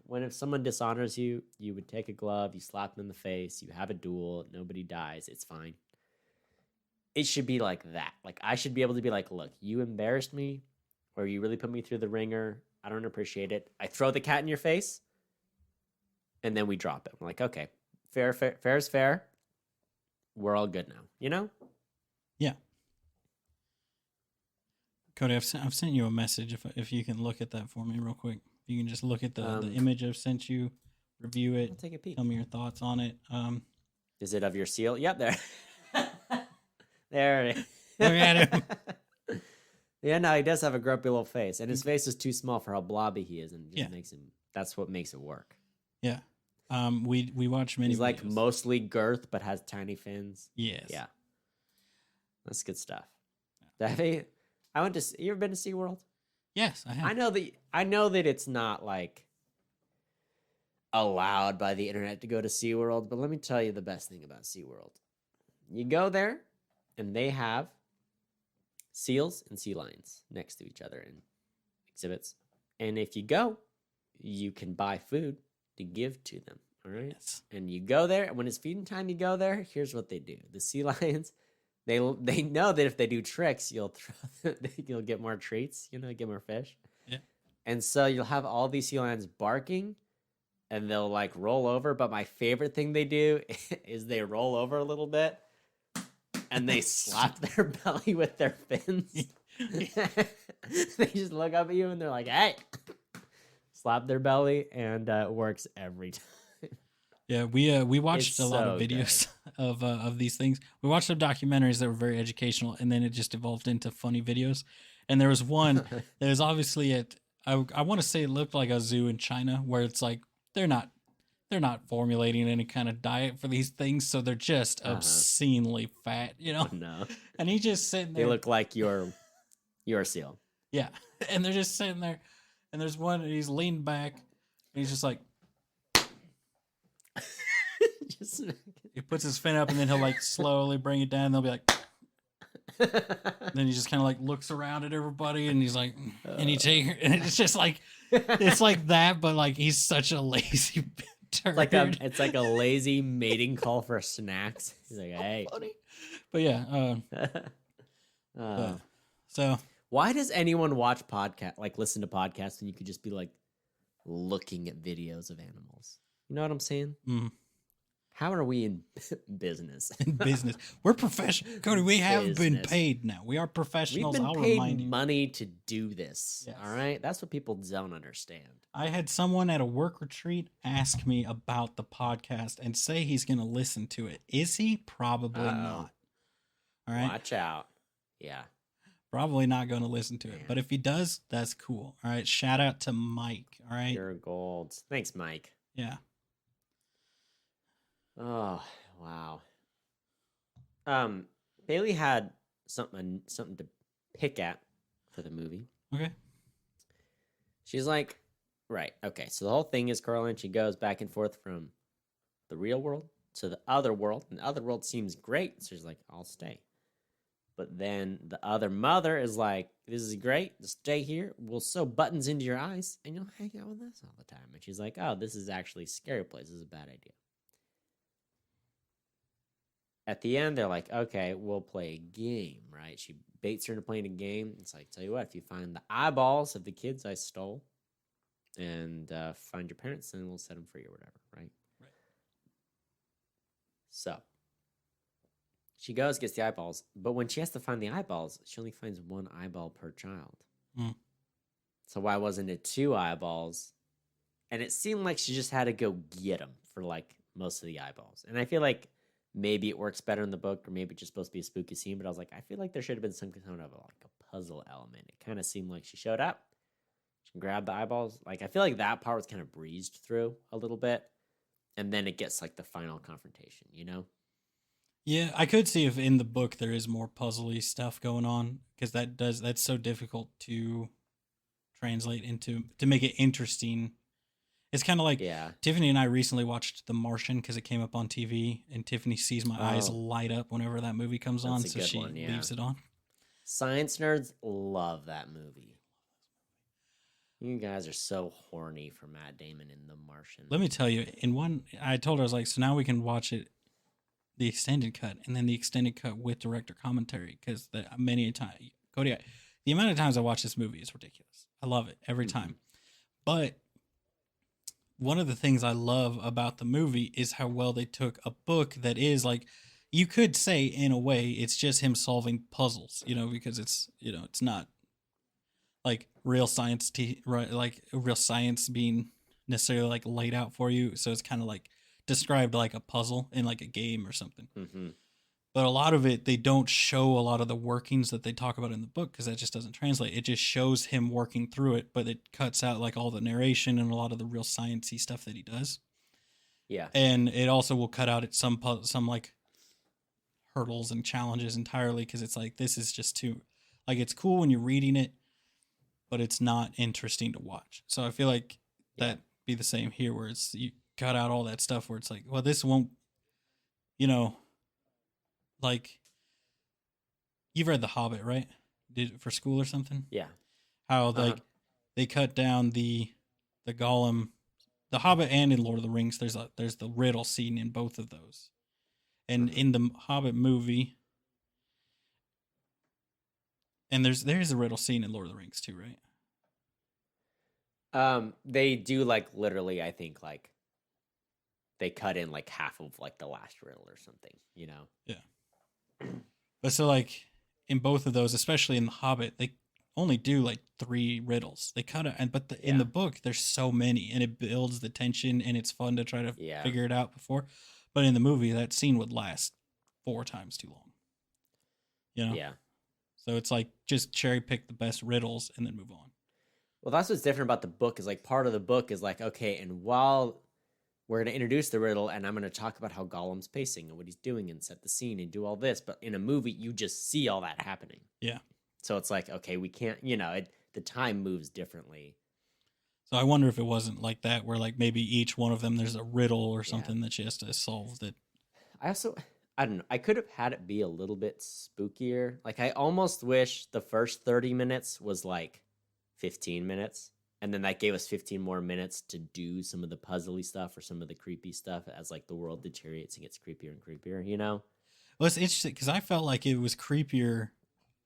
when if someone dishonors you, you would take a glove, you slap them in the face, you have a duel, nobody dies, it's fine. It should be like that. Like I should be able to be like, look, you embarrassed me, or you really put me through the ringer. I don't appreciate it. I throw the cat in your face, and then we drop it. I'm like, okay, fair is fair. We're all good now, Yeah. Cody, I've sent you a message. If you can look at that for me real quick. If you can just look at the image I've sent you, review it, I'll take a peek. Tell me your thoughts on it. Is it of your seal? Yep, there. There it is. Look at him. Yeah, no, he does have a grumpy little face, and his face is too small for how blobby he is, and it just makes him. That's what makes it work. Yeah. We watch many. He's like mostly girth, but has tiny fins. Yes. Yeah. That's good stuff. You ever been to SeaWorld? Yes, I have. I know that it's not like allowed by the internet to go to SeaWorld, but let me tell you the best thing about SeaWorld. You go there, and they have seals and sea lions next to each other in exhibits. And if you go, you can buy food to give to them. All right. Yes. And you go there, and when it's feeding time, you go there. Here's what they do. The sea lions, they know that if they do tricks, you'll get more treats, get more fish. Yeah. And so you'll have all these sea lions barking, and they'll like roll over. But my favorite thing they do is they roll over a little bit, and they slap their belly with their fins. They just look up at you and they're like, hey, slap their belly, and it works every time. Yeah, we watched a lot of videos of these things. We watched some documentaries that were very educational, and then it just evolved into funny videos. And there was one that was obviously at I want to say it looked like a zoo in China where it's like they're not formulating any kind of diet for these things, so they're just obscenely fat, you know. Oh, no. And he's just sitting there. They look like your seal. Yeah, and they're just sitting there, and there's one, and he's leaned back, and he's just like, he puts his fin up, and then he'll like slowly bring it down. And they'll be like. Then he just kind of like looks around at everybody, and he's like, and he take her, and it's just like, it's like that, but like he's such a lazy turd. It's like a lazy mating call for snacks. He's like, hey, funny. But yeah, so why does anyone watch podcast, like listen to podcasts, when you could just be like looking at videos of animals? You know what I'm saying? Mm. How are we in business? In business, we're professional, Cody. We have been paid now. We are professionals. We've been paid money to do this. Yes. All right, that's what people don't understand. I had someone at a work retreat ask me about the podcast and say he's going to listen to it. Is he? Probably not. All right, watch out. Yeah, probably not going to listen to it. But if he does, that's cool. All right, shout out to Mike. All right, you're gold. Thanks, Mike. Yeah. Oh, wow. Bailey had something to pick at for the movie. Okay. She's like, right, okay, so the whole thing is Coraline, she goes back and forth from the real world to the other world, and the other world seems great, so she's like, I'll stay. But then the other mother is like, this is great, just stay here, we'll sew buttons into your eyes, and you'll hang out with us all the time. And she's like, oh, this is actually a scary place, this is a bad idea. At the end, they're like, okay, we'll play a game, right? She baits her into playing a game. It's like, tell you what, if you find the eyeballs of the kids I stole and find your parents, then we'll set them free or whatever, right? Right. So she goes, gets the eyeballs. But when she has to find the eyeballs, she only finds one eyeball per child. Mm. So why wasn't it 2 eyeballs? And it seemed like she just had to go get them for like most of the eyeballs. And I feel like maybe it works better in the book, or maybe it's just supposed to be a spooky scene, but I was like, I feel like there should have been some kind of like a puzzle element. It kind of seemed like she showed up, she grabbed the eyeballs. Like, I feel like that part was kind of breezed through a little bit, and then it gets like the final confrontation, you know? Yeah, I could see if in the book there is more puzzly stuff going on, because that's so difficult to translate into, to make it interesting. It's kind of like Tiffany and I recently watched The Martian because it came up on TV, and Tiffany sees my eyes light up whenever that movie comes on, so she leaves it on. Science nerds love that movie. You guys are so horny for Matt Damon in The Martian. Let me tell you, I told her, I was like, so now we can watch it, the extended cut, and then the extended cut with director commentary, because many a time, Cody, the amount of times I watch this movie is ridiculous. I love it every time. But one of the things I love about the movie is how well they took a book that is like, you could say in a way it's just him solving puzzles, you know, because it's, you know, it's not like real science, right? Like real science being necessarily like laid out for you. So it's kind of like described like a puzzle in like a game or something. Mm-hmm. But a lot of it, they don't show a lot of the workings that they talk about in the book because that just doesn't translate. It just shows him working through it, but it cuts out like all the narration and a lot of the real sciencey stuff that he does. Yeah. And it also will cut out at some like hurdles and challenges entirely because it's like, this is just too, like, it's cool when you're reading it, but it's not interesting to watch. So I feel like that'd be the same here, where it's, you cut out all that stuff where it's like, well, this won't, you know, like, you've read The Hobbit, right? For school or something? Yeah. How like they cut down the Gollum, The Hobbit, and in Lord of the Rings. There's the riddle scene in both of those, and in the Hobbit movie, and there's a riddle scene in Lord of the Rings too, right? They do like literally, I think like they cut in like half of like the last riddle or something, you know? Yeah. But so like in both of those, especially in The Hobbit, they only do like 3 riddles. They cut it, in the book there's so many, and it builds the tension, and it's fun to try to figure it out before. But in the movie, that scene would last 4 times too long. You know? Yeah. So it's like just cherry pick the best riddles and then move on. Well, that's what's different about the book is like part of the book is like, okay, and while we're going to introduce the riddle and I'm going to talk about how Gollum's pacing and what he's doing and set the scene and do all this, but in a movie, you just see all that happening. Yeah. So it's like, okay, we can't, the time moves differently. So I wonder if it wasn't like that, where like maybe each one of them there's a riddle or something that she has to solve. That I don't know. I could have had it be a little bit spookier. Like I almost wish the first 30 minutes was like 15 minutes. And then that gave us 15 more minutes to do some of the puzzly stuff or some of the creepy stuff as like the world deteriorates and gets creepier and creepier, Well, it's interesting because I felt like it was creepier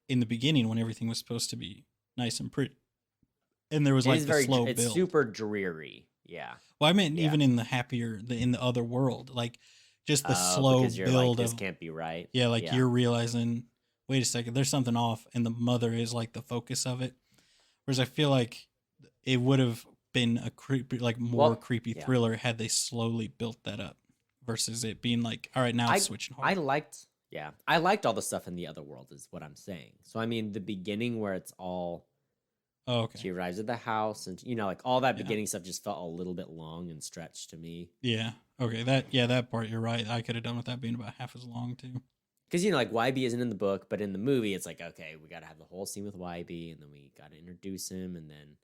in the beginning when everything was supposed to be nice and pretty. And there was like the slow build. It's super dreary. Yeah. Well, I meant even in in the other world, like just the slow build like, this can't be right. Yeah, like you're realizing, wait a second, there's something off, and the mother is like the focus of it. Whereas I feel like it would have been a creepy, like more creepy thriller had they slowly built that up, versus it being like, all right, now it's switching hard. I liked all the stuff in the other world, is what I'm saying. So I mean, the beginning where it's all. Oh, okay. She arrives at the house, and like all that beginning stuff just felt a little bit long and stretched to me. Yeah. Okay. That part you're right. I could have done with that being about half as long too. Because like YB isn't in the book, but in the movie, it's like, okay, we got to have the whole scene with YB, and then we got to introduce him, and then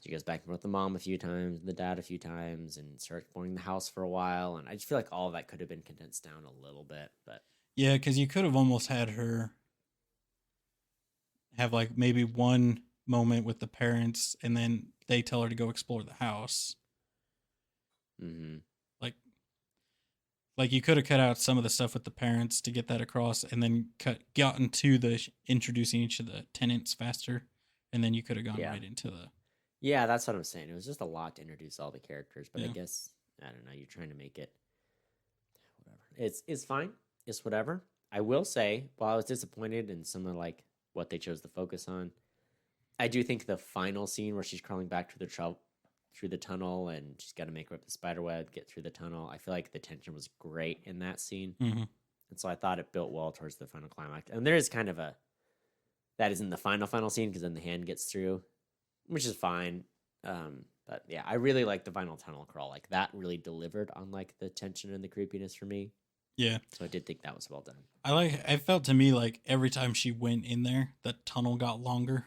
she goes back and forth with the mom a few times, the dad a few times, and starts exploring the house for a while. And I just feel like all of that could have been condensed down a little bit, but yeah, because you could have almost had her have like maybe one moment with the parents and then they tell her to go explore the house. Mm-hmm. Like you could have cut out some of the stuff with the parents to get that across and then gotten to the introducing each of the tenants faster. And then you could have gone right into the. Yeah, that's what I'm saying. It was just a lot to introduce all the characters, but I guess, I don't know, you're trying to make it whatever. It's fine. It's whatever. I will say, while I was disappointed in some of like what they chose to focus on, I do think the final scene where she's crawling back through the tunnel and she's got to make her up the spider web, get through the tunnel. I feel like the tension was great in that scene. Mm-hmm. And so I thought it built well towards the final climax. And there is kind of that isn't the final scene because then the hand gets through, which is fine. But yeah, I really like the final tunnel crawl. Like that really delivered on like the tension and the creepiness for me. Yeah. So I did think that was well done. I felt to me like every time she went in there, the tunnel got longer.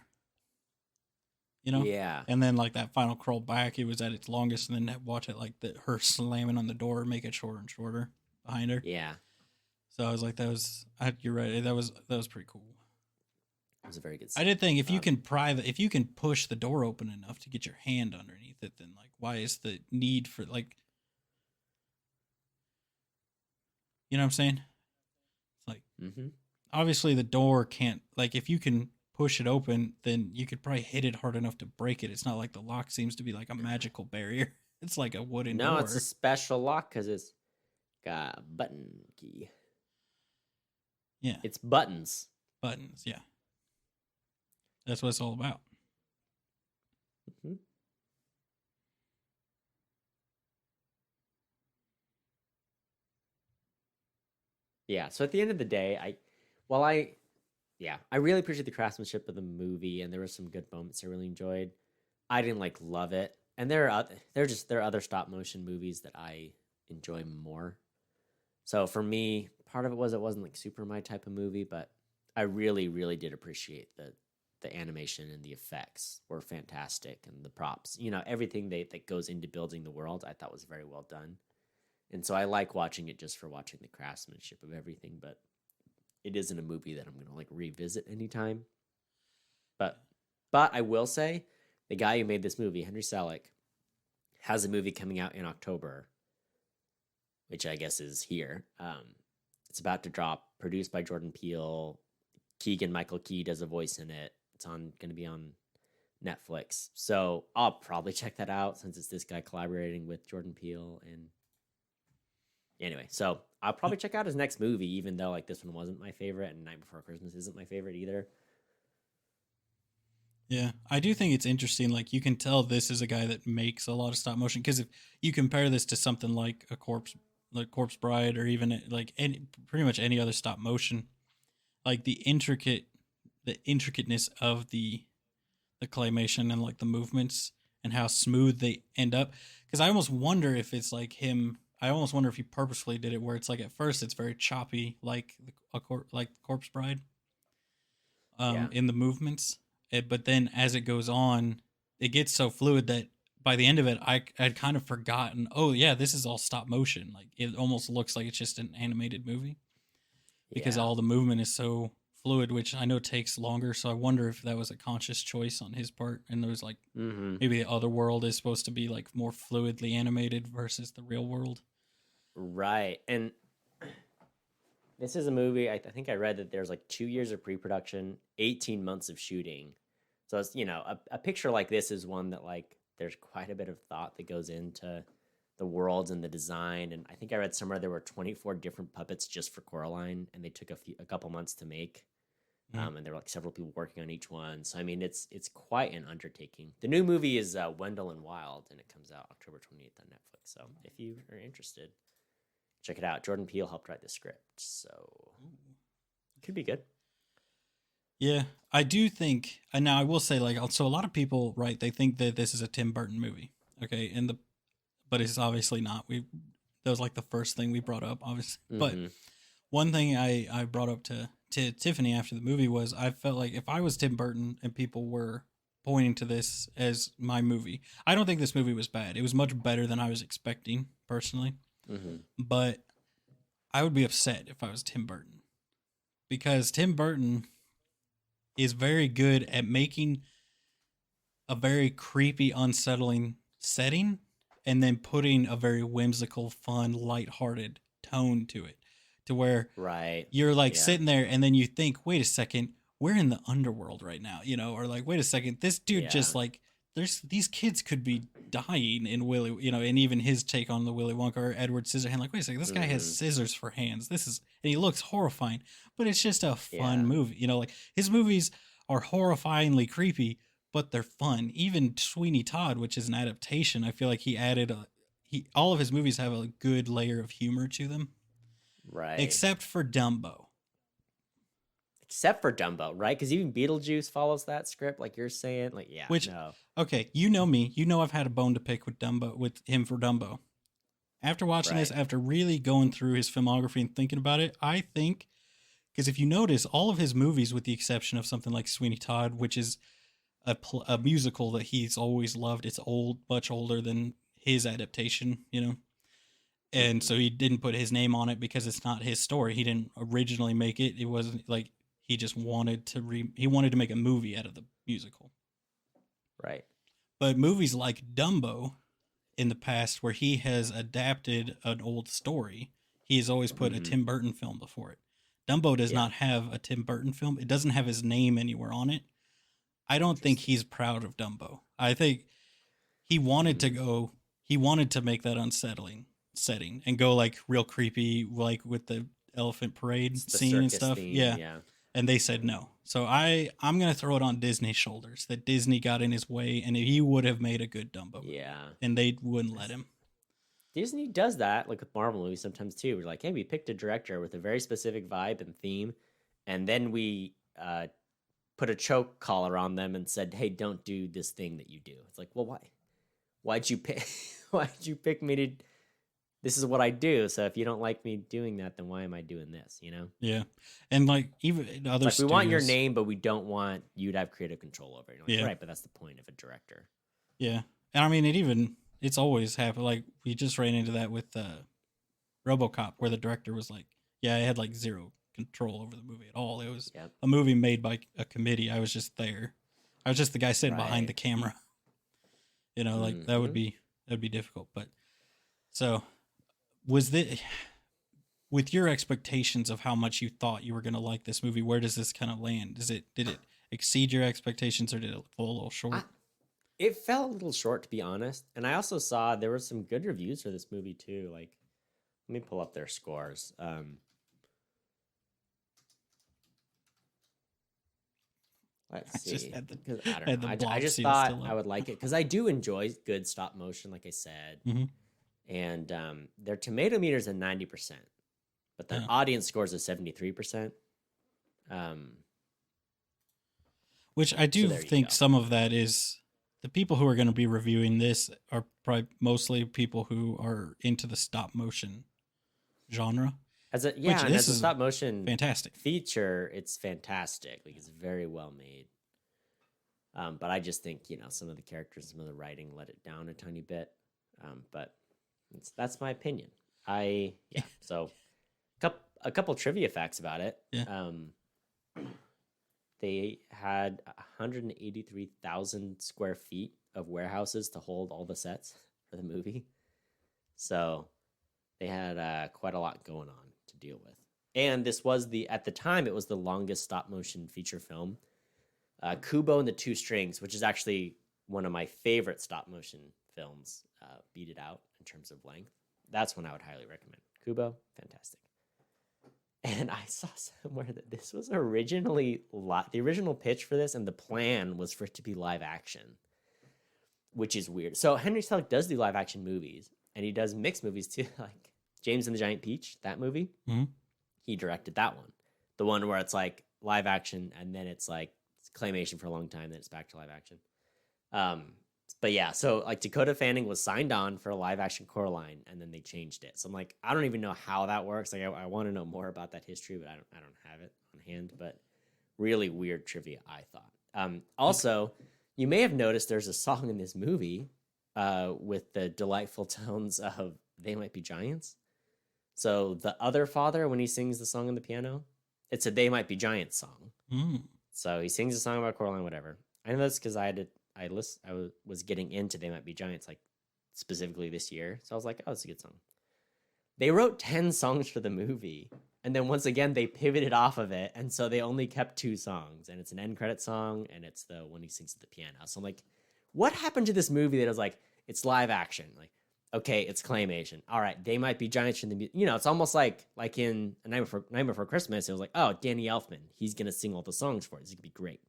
Yeah. And then like that final crawl back, it was at its longest, and then watch it like her slamming on the door, make it shorter and shorter behind her. Yeah. So I was like, you're right. That was pretty cool. It was a very good scene. I did think if you can push the door open enough to get your hand underneath it, then like why is the need for like, you know what I'm saying? It's like, obviously the door can't, like if you can push it open, then you could probably hit it hard enough to break it. It's not like the lock seems to be like a magical barrier. It's like a wooden door. No, it's a special lock because it's got a button key. Yeah. It's buttons. Buttons, yeah. That's what it's all about. Mm-hmm. Yeah, so at the end of the day, I really appreciate the craftsmanship of the movie, and there were some good moments I really enjoyed. I didn't like love it, and there are other stop motion movies that I enjoy more. So for me, part of it wasn't like super my type of movie, but I really, really did appreciate the animation and the effects were fantastic, and the props, everything that goes into building the world, I thought was very well done. And so I like watching it just for watching the craftsmanship of everything, but it isn't a movie that I'm going to like revisit anytime. But I will say the guy who made this movie, Henry Selick, has a movie coming out in October, which I guess is here. It's about to drop, produced by Jordan Peele. Keegan-Michael Key does a voice in it. It's going to be on Netflix. So I'll probably check that out since it's this guy collaborating with Jordan Peele. And anyway, so I'll probably check out his next movie, even though like this one wasn't my favorite and Night Before Christmas isn't my favorite either. Yeah, I do think it's interesting. Like you can tell this is a guy that makes a lot of stop motion, because if you compare this to something like Corpse Bride, or even like pretty much any other stop motion, like the intricateness of the the claymation and like the movements and how smooth they end up. Because I almost wonder if it's like him. I almost wonder if he purposefully did it, where it's like at first it's very choppy, like like Corpse Bride, Yeah. in the movements. But then as it goes on, it gets so fluid that by the end of it, I'd kind of forgotten. Oh yeah, this is all stop motion. Like it almost looks like it's just an animated movie because Yeah. all the movement is so fluid, which I know takes longer. So I wonder if that was a conscious choice on his part. And there was like maybe the other world is supposed to be like more fluidly animated versus the real world. Right. And this is a movie, I think I read that there's like 2 years of pre-production, 18 months of shooting. So it's, a picture like this is one that like there's quite a bit of thought that goes into the worlds and the design. And I think I read somewhere there were 24 different puppets just for Coraline, and they took a couple months to make. And there were like several people working on each one. So I mean, it's quite an undertaking. The new movie is Wendell and Wild, and it comes out October 28th on Netflix. So if you are interested, check it out. Jordan Peele helped write the script, so it could be good. Yeah, I do think. And now I will say, like, so a lot of people, right? They think that this is a Tim Burton movie, okay? But it's obviously not. That was like the first thing we brought up, obviously. But one thing I brought up to Tiffany after the movie was I felt like if I was Tim Burton and people were pointing to this as my movie, I don't think this movie was bad. It was much better than I was expecting personally. But I would be upset if I was Tim Burton, because Tim Burton is very good at making a very creepy, unsettling setting and then putting a very whimsical, fun, lighthearted tone to it, to where you're like sitting there and then you think, wait a second, we're in the underworld right now, or like, wait a second, this dude just like, these kids could be dying in Willy, and even his take on the Willy Wonka or Edward Scissorhands, like, wait a second, this guy has scissors for hands. And he looks horrifying, but it's just a fun movie. Like his movies are horrifyingly creepy, but they're fun. Even Sweeney Todd, which is an adaptation, I feel like he added all of his movies have a good layer of humor to them. Right. Except for Dumbo. Except for Dumbo, right? Because even Beetlejuice follows that script, like you're saying. Like, yeah, no. Okay, you know me. You know I've had a bone to pick with him for Dumbo. After watching this, after really going through his filmography and thinking about it, I think, because if you notice, all of his movies, with the exception of something like Sweeney Todd, which is a musical that he's always loved, it's much older than his adaptation, and so he didn't put his name on it because it's not his story. He didn't originally make it. It wasn't like he just wanted to make a movie out of the musical. Right. But movies like Dumbo in the past, where he has adapted an old story, he has always put a Tim Burton film before it. Dumbo does not have a Tim Burton film. It doesn't have his name anywhere on it. I don't think he's proud of Dumbo. I think he wanted to make that unsettling setting and go like real creepy, like with the elephant parade scene and stuff. Theme, yeah. And they said no. So I'm going to throw it on Disney's shoulders that Disney got in his way, and he would have made a good Dumbo movie. Yeah. And they wouldn't let him. Disney does that, like with Marvel movies sometimes too. We're like, hey, we picked a director with a very specific vibe and theme, and then we put a choke collar on them and said, hey, don't do this thing that you do. It's like, well, why? Why'd you pick me to... This is what I do. So if you don't like me doing that, then why am I doing this? Yeah. And like even other studios, we want your name, but we don't want you to have creative control over it. Like, right, but that's the point of a director. Yeah. And I mean, it's always happened. Like we just ran into that with RoboCop, where the director was like, yeah, I had like zero control over the movie at all. It was a movie made by a committee. I was just there. I was just the guy sitting behind the camera. Like that would be difficult. But so was this, with your expectations of how much you thought you were going to like this movie, where does this kind of land? Did it exceed your expectations, or did it fall a little short? It fell a little short, to be honest. And I also saw there were some good reviews for this movie too. Like, let me pull up their scores. Let's see. I just thought I would like it because I do enjoy good stop motion, like I said. And their tomato meter is at 90%, but their audience scores is 73%. Which I do think some of that is the people who are going to be reviewing this are probably mostly people who are into the stop motion genre. As a stop motion fantastic feature, it's fantastic. Like, it's very well made. But I just think, some of the characters, some of the writing let it down a tiny bit. But that's my opinion. So a couple trivia facts about it. Yeah. They had 183,000 square feet of warehouses to hold all the sets for the movie. So they had quite a lot going on to deal with. And this was at the time, it was the longest stop motion feature film. Kubo and the Two Strings, which is actually one of my favorite stop motion films, beat it out in terms of length. That's one I would highly recommend. Kubo, fantastic. And I saw somewhere that this was originally the original pitch for this, and the plan was for it to be live action, which is weird. So Henry Selick does do live action movies, and he does mixed movies too, like James and the Giant Peach, that movie. Mm-hmm. He directed that one, the one where it's like live action, and then it's like claymation for a long time, then it's back to live action. But yeah, so like Dakota Fanning was signed on for a live action Coraline, and then they changed it. So I'm like, I don't even know how that works. Like, I want to know more about that history, but I don't have it on hand. But really weird trivia, I thought. Also, you may have noticed there's a song in this movie with the delightful tones of "They Might Be Giants." So the other father, when he sings the song on the piano, it's a "They Might Be Giants" song. Mm. So he sings a song about Coraline, whatever. I know that's because I was getting into They Might Be Giants, like, specifically this year. So I was like, oh, it's a good song. They wrote 10 songs for the movie. And then once again, they pivoted off of it. And so they only kept 2 songs. And it's an end credit song, and it's the one he sings at the piano. So I'm like, what happened to this movie that was like, it's live action? Like, okay, it's claymation. All right, They Might Be Giants in the... it's almost like in A Night Before Christmas, it was like, oh, Danny Elfman, he's going to sing all the songs for it. This is going to be great.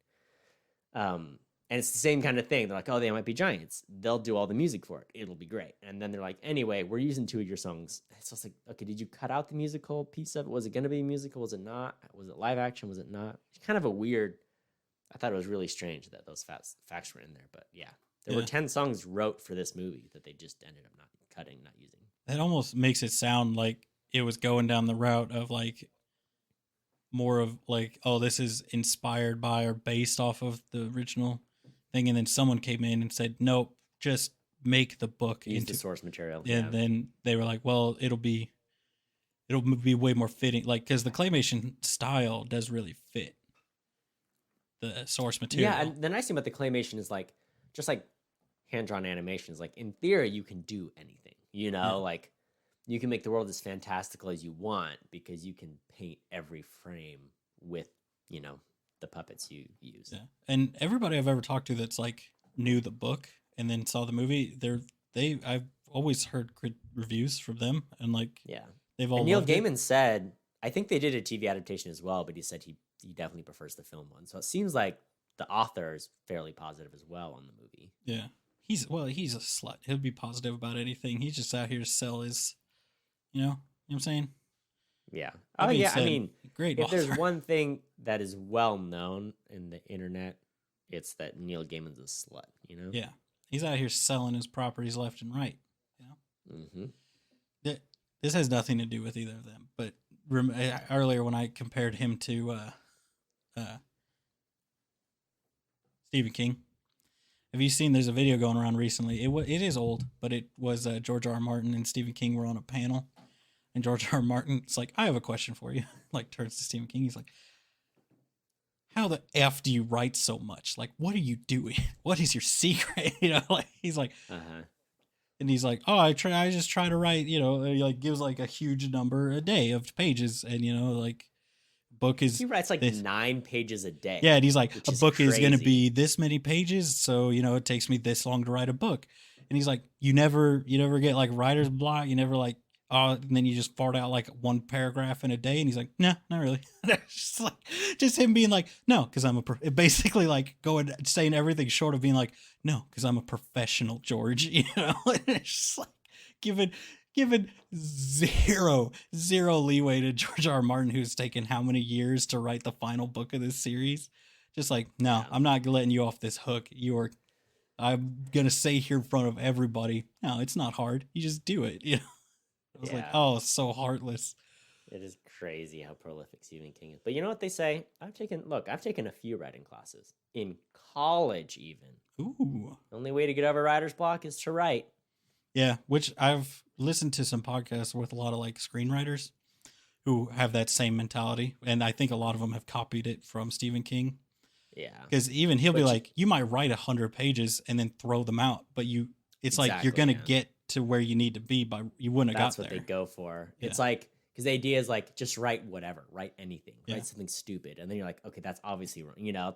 And it's the same kind of thing. They're like, oh, They Might Be Giants. They'll do all the music for it. It'll be great. And then they're like, anyway, we're using 2 of your songs. So it's like, okay, did you cut out the musical piece of it? Was it going to be a musical? Was it not? Was it live action? Was it not? It's kind of a weird... I thought it was really strange that those facts were in there. But yeah, there were 10 songs wrote for this movie that they just ended up not cutting, not using. That almost makes it sound like it was going down the route of like more of like, oh, this is inspired by or based off of the original thing, and then someone came in and said, nope, just make the book into the source material. And then they were like, well, it'll be way more fitting, like, because the claymation style does really fit the source material. Yeah, and the nice thing about the claymation is like, just like hand-drawn animation is like, in theory, you can do anything, like you can make the world as fantastical as you want because you can paint every frame with, the puppets you use. Yeah. And everybody I've ever talked to that's like knew the book and then saw the movie, I've always heard good reviews from them, and like, yeah, they've all. And Neil Gaiman said, I think they did a TV adaptation as well, but he said he definitely prefers the film one. So it seems like the author is fairly positive as well on the movie. Yeah, he's a slut. He'll be positive about anything. He's just out here to sell his, you know what I'm saying? Yeah. Oh yeah. I mean, great. If there's one thing that is well known in the internet, it's that Neil Gaiman's a slut. Yeah, he's out here selling his properties left and right. Mm-hmm. This has nothing to do with either of them. But earlier when I compared him to Stephen King, have you seen? There's a video going around recently. It is old, but it was George R. R. Martin and Stephen King were on a panel. And George R. R. Martin's like, I have a question for you. Like, turns to Stephen King. He's like, how the F do you write so much? Like, what are you doing? What is your secret? Like, he's like, and he's like, oh, I just try to write, he like gives like a huge number a day of pages. And, like, book is. He writes like 9 pages a day. Yeah. And he's like, a book is going to be this many pages. So, it takes me this long to write a book. And he's like, you never get like writer's block. You never like, and then you just fart out like one paragraph in a day. And he's like, no, not really. just him being like, no, because I'm basically like saying everything short of being like, no, because I'm a professional, George. It's just like given zero leeway to George R. R. Martin, who's taken how many years to write the final book of this series. Just like, no, I'm not letting you off this hook. I'm going to say here in front of everybody, no, it's not hard. You just do it. You know? I was like, oh, it's so heartless. It is crazy how prolific Stephen King is. But you know what they say? I've taken a few writing classes in college even. Ooh. The only way to get over writer's block is to write. Yeah, which I've listened to some podcasts with a lot of like screenwriters who have that same mentality. And I think a lot of them have copied it from Stephen King. Yeah. Because even he'll be like, you might write 100 pages and then throw them out, but it's like you're going to get to where you need to be, but you wouldn't have got there. That's what they go for. Yeah. It's like, because the idea is like, just write whatever, write anything, write something stupid. And then you're like, okay, that's obviously wrong. You know,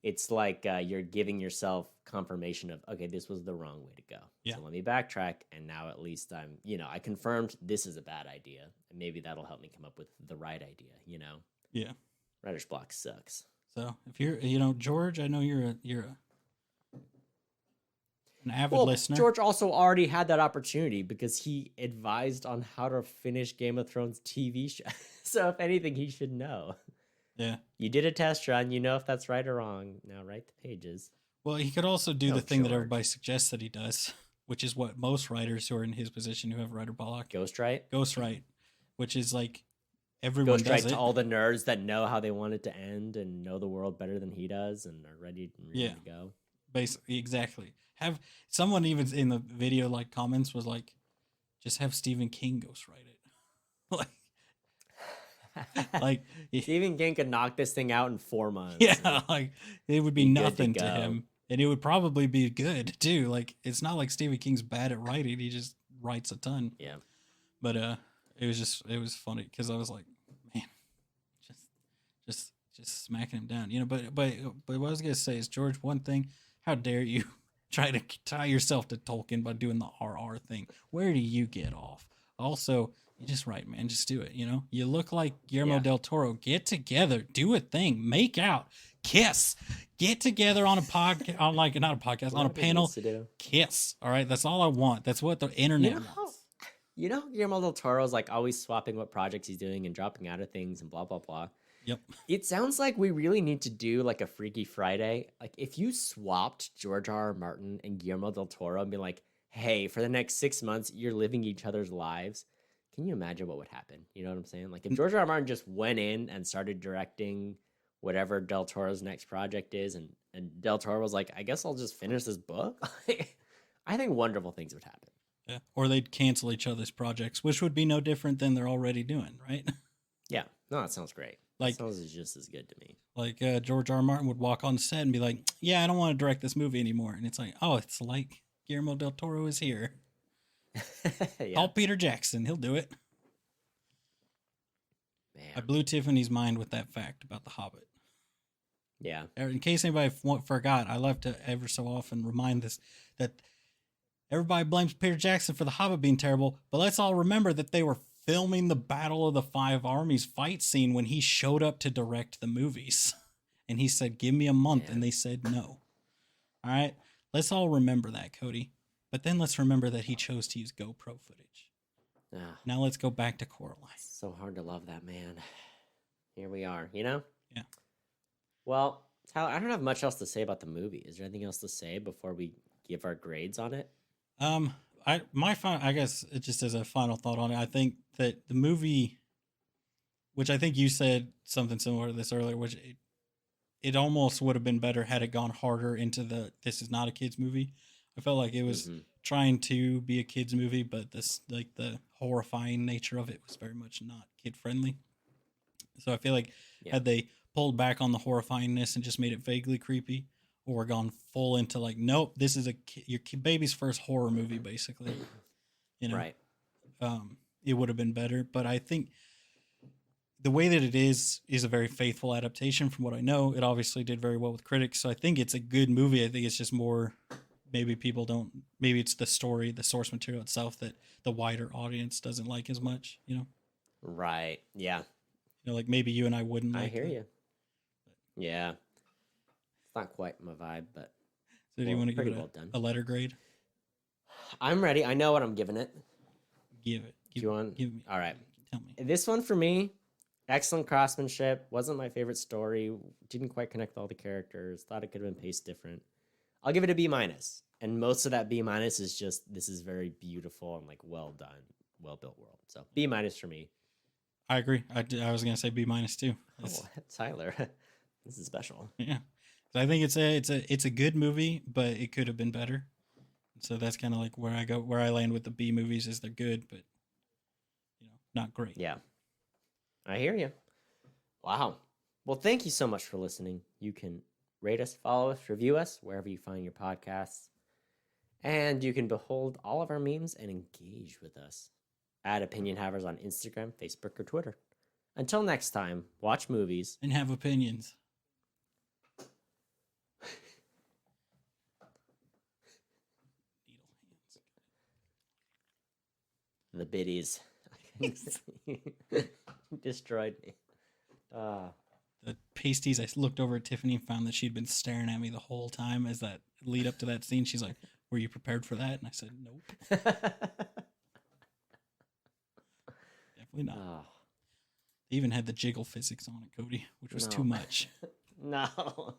it's like you're giving yourself confirmation of, okay, this was the wrong way to go. Yeah. So let me backtrack. And now at least I confirmed this is a bad idea. And maybe that'll help me come up with the right idea, you know? Yeah. Writer's block sucks. So if you're, George, I know you're an avid listener. George also already had that opportunity because he advised on how to finish Game of Thrones TV show. So if anything, he should know. Yeah. You did a test run. You know if that's right or wrong. Now write the pages. Well, he could also do the thing that everybody suggests that he does, which is what most writers who are in his position who have writer block. Ghostwrite, which is like everyone does it. Ghostwrite to all the nerds that know how they want it to end and know the world better than he does and are ready to go. Basically, exactly. Have someone even in the video like comments was like, just have Stephen King ghostwrite it. like Stephen King could knock this thing out in 4 months. Yeah, like it would be nothing to him, and it would probably be good too. Like it's not like Stephen King's bad at writing; he just writes a ton. Yeah, but it was funny because I was like, man, just smacking him down, you know. But what I was gonna say is, George, one thing, how dare you try to tie yourself to Tolkien by doing the RR thing? Where do you get off? Also, you just write, man. Just do it. You know, you look like Guillermo del Toro. Get together, do a thing, make out, kiss, get together on a podcast, on like not a podcast, on a panel, kiss. All right, that's all I want. That's what the internet wants. You know, Guillermo del Toro's like always swapping what projects he's doing and dropping out of things and blah blah blah. Yep. It sounds like we really need to do like a Freaky Friday. Like if you swapped George R.R. Martin and Guillermo del Toro and be like, hey, for the next 6 months, you're living each other's lives. Can you imagine what would happen? You know what I'm saying? Like if George R.R. Martin just went in and started directing whatever del Toro's next project is, and del Toro was like, I guess I'll just finish this book. I think wonderful things would happen. Yeah. Or they'd cancel each other's projects, which would be no different than they're already doing, right? Yeah. No, that sounds great. Like, that sounds just as good to me. Like George R. R. Martin would walk on set and be like, yeah, I don't want to direct this movie anymore. And it's like, oh, it's like Guillermo del Toro is here. Call Peter Jackson. He'll do it. Man. I blew Tiffany's mind with that fact about The Hobbit. Yeah. In case anybody forgot, I love to ever so often remind this that everybody blames Peter Jackson for The Hobbit being terrible, but let's all remember that they were filming the Battle of the Five Armies fight scene when he showed up to direct the movies. And he said, give me a month. And they said no. All right. Let's all remember that, Cody. But then let's remember that he chose to use GoPro footage. Now let's go back to Coraline. It's so hard to love that man. Here we are, you know? Yeah. Well, Tyler, I don't have much else to say about the movie. Is there anything else to say before we give our grades on it? I guess it just as a final thought on it, I think that the movie, which I think you said something similar to this earlier, which it almost would have been better had it gone harder into this is not a kid's movie. I felt like it was trying to be a kid's movie, but the horrifying nature of it was very much not kid friendly. So I feel like had they pulled back on the horrifyingness and just made it vaguely creepy, or gone full into like, nope, this is your baby's first horror movie, basically. You know, right? It would have been better. But I think the way that it is a very faithful adaptation. From what I know, it obviously did very well with critics. So I think it's a good movie. I think it's just more, maybe it's the story, the source material itself that the wider audience doesn't like as much. You know? Right. Yeah. You know, like maybe you and I wouldn't. I hear you. Yeah. It's not quite my vibe, but so do you want to give it a letter grade? I'm ready. I know what I'm giving it. Give it. Give me. All right. Tell me. This one for me, Excellent craftsmanship. Wasn't my favorite story. Didn't quite connect all the characters. Thought it could have been paced different. I'll give it a B minus. And most of that B minus is just this is very beautiful and like well done, well built world. So B minus for me. I agree. I was gonna say B minus too. Oh, Tyler, this is special. Yeah, I think it's a good movie, but it could have been better. So that's kind of like where I land with the B movies is they're good, but not great. Yeah, I hear you. Wow. Well, thank you so much for listening. You can rate us, follow us, review us wherever you find your podcasts. And you can behold all of our memes and engage with us at Opinion Havers on Instagram, Facebook, or Twitter. Until next time, watch movies. And have opinions. The biddies. Destroyed me. The pasties, I looked over at Tiffany and found that she'd been staring at me the whole time as that lead up to that scene. She's like, "Were you prepared for that?" And I said, "Nope." Definitely not. Oh. They even had the jiggle physics on it, Cody, which was too much. No.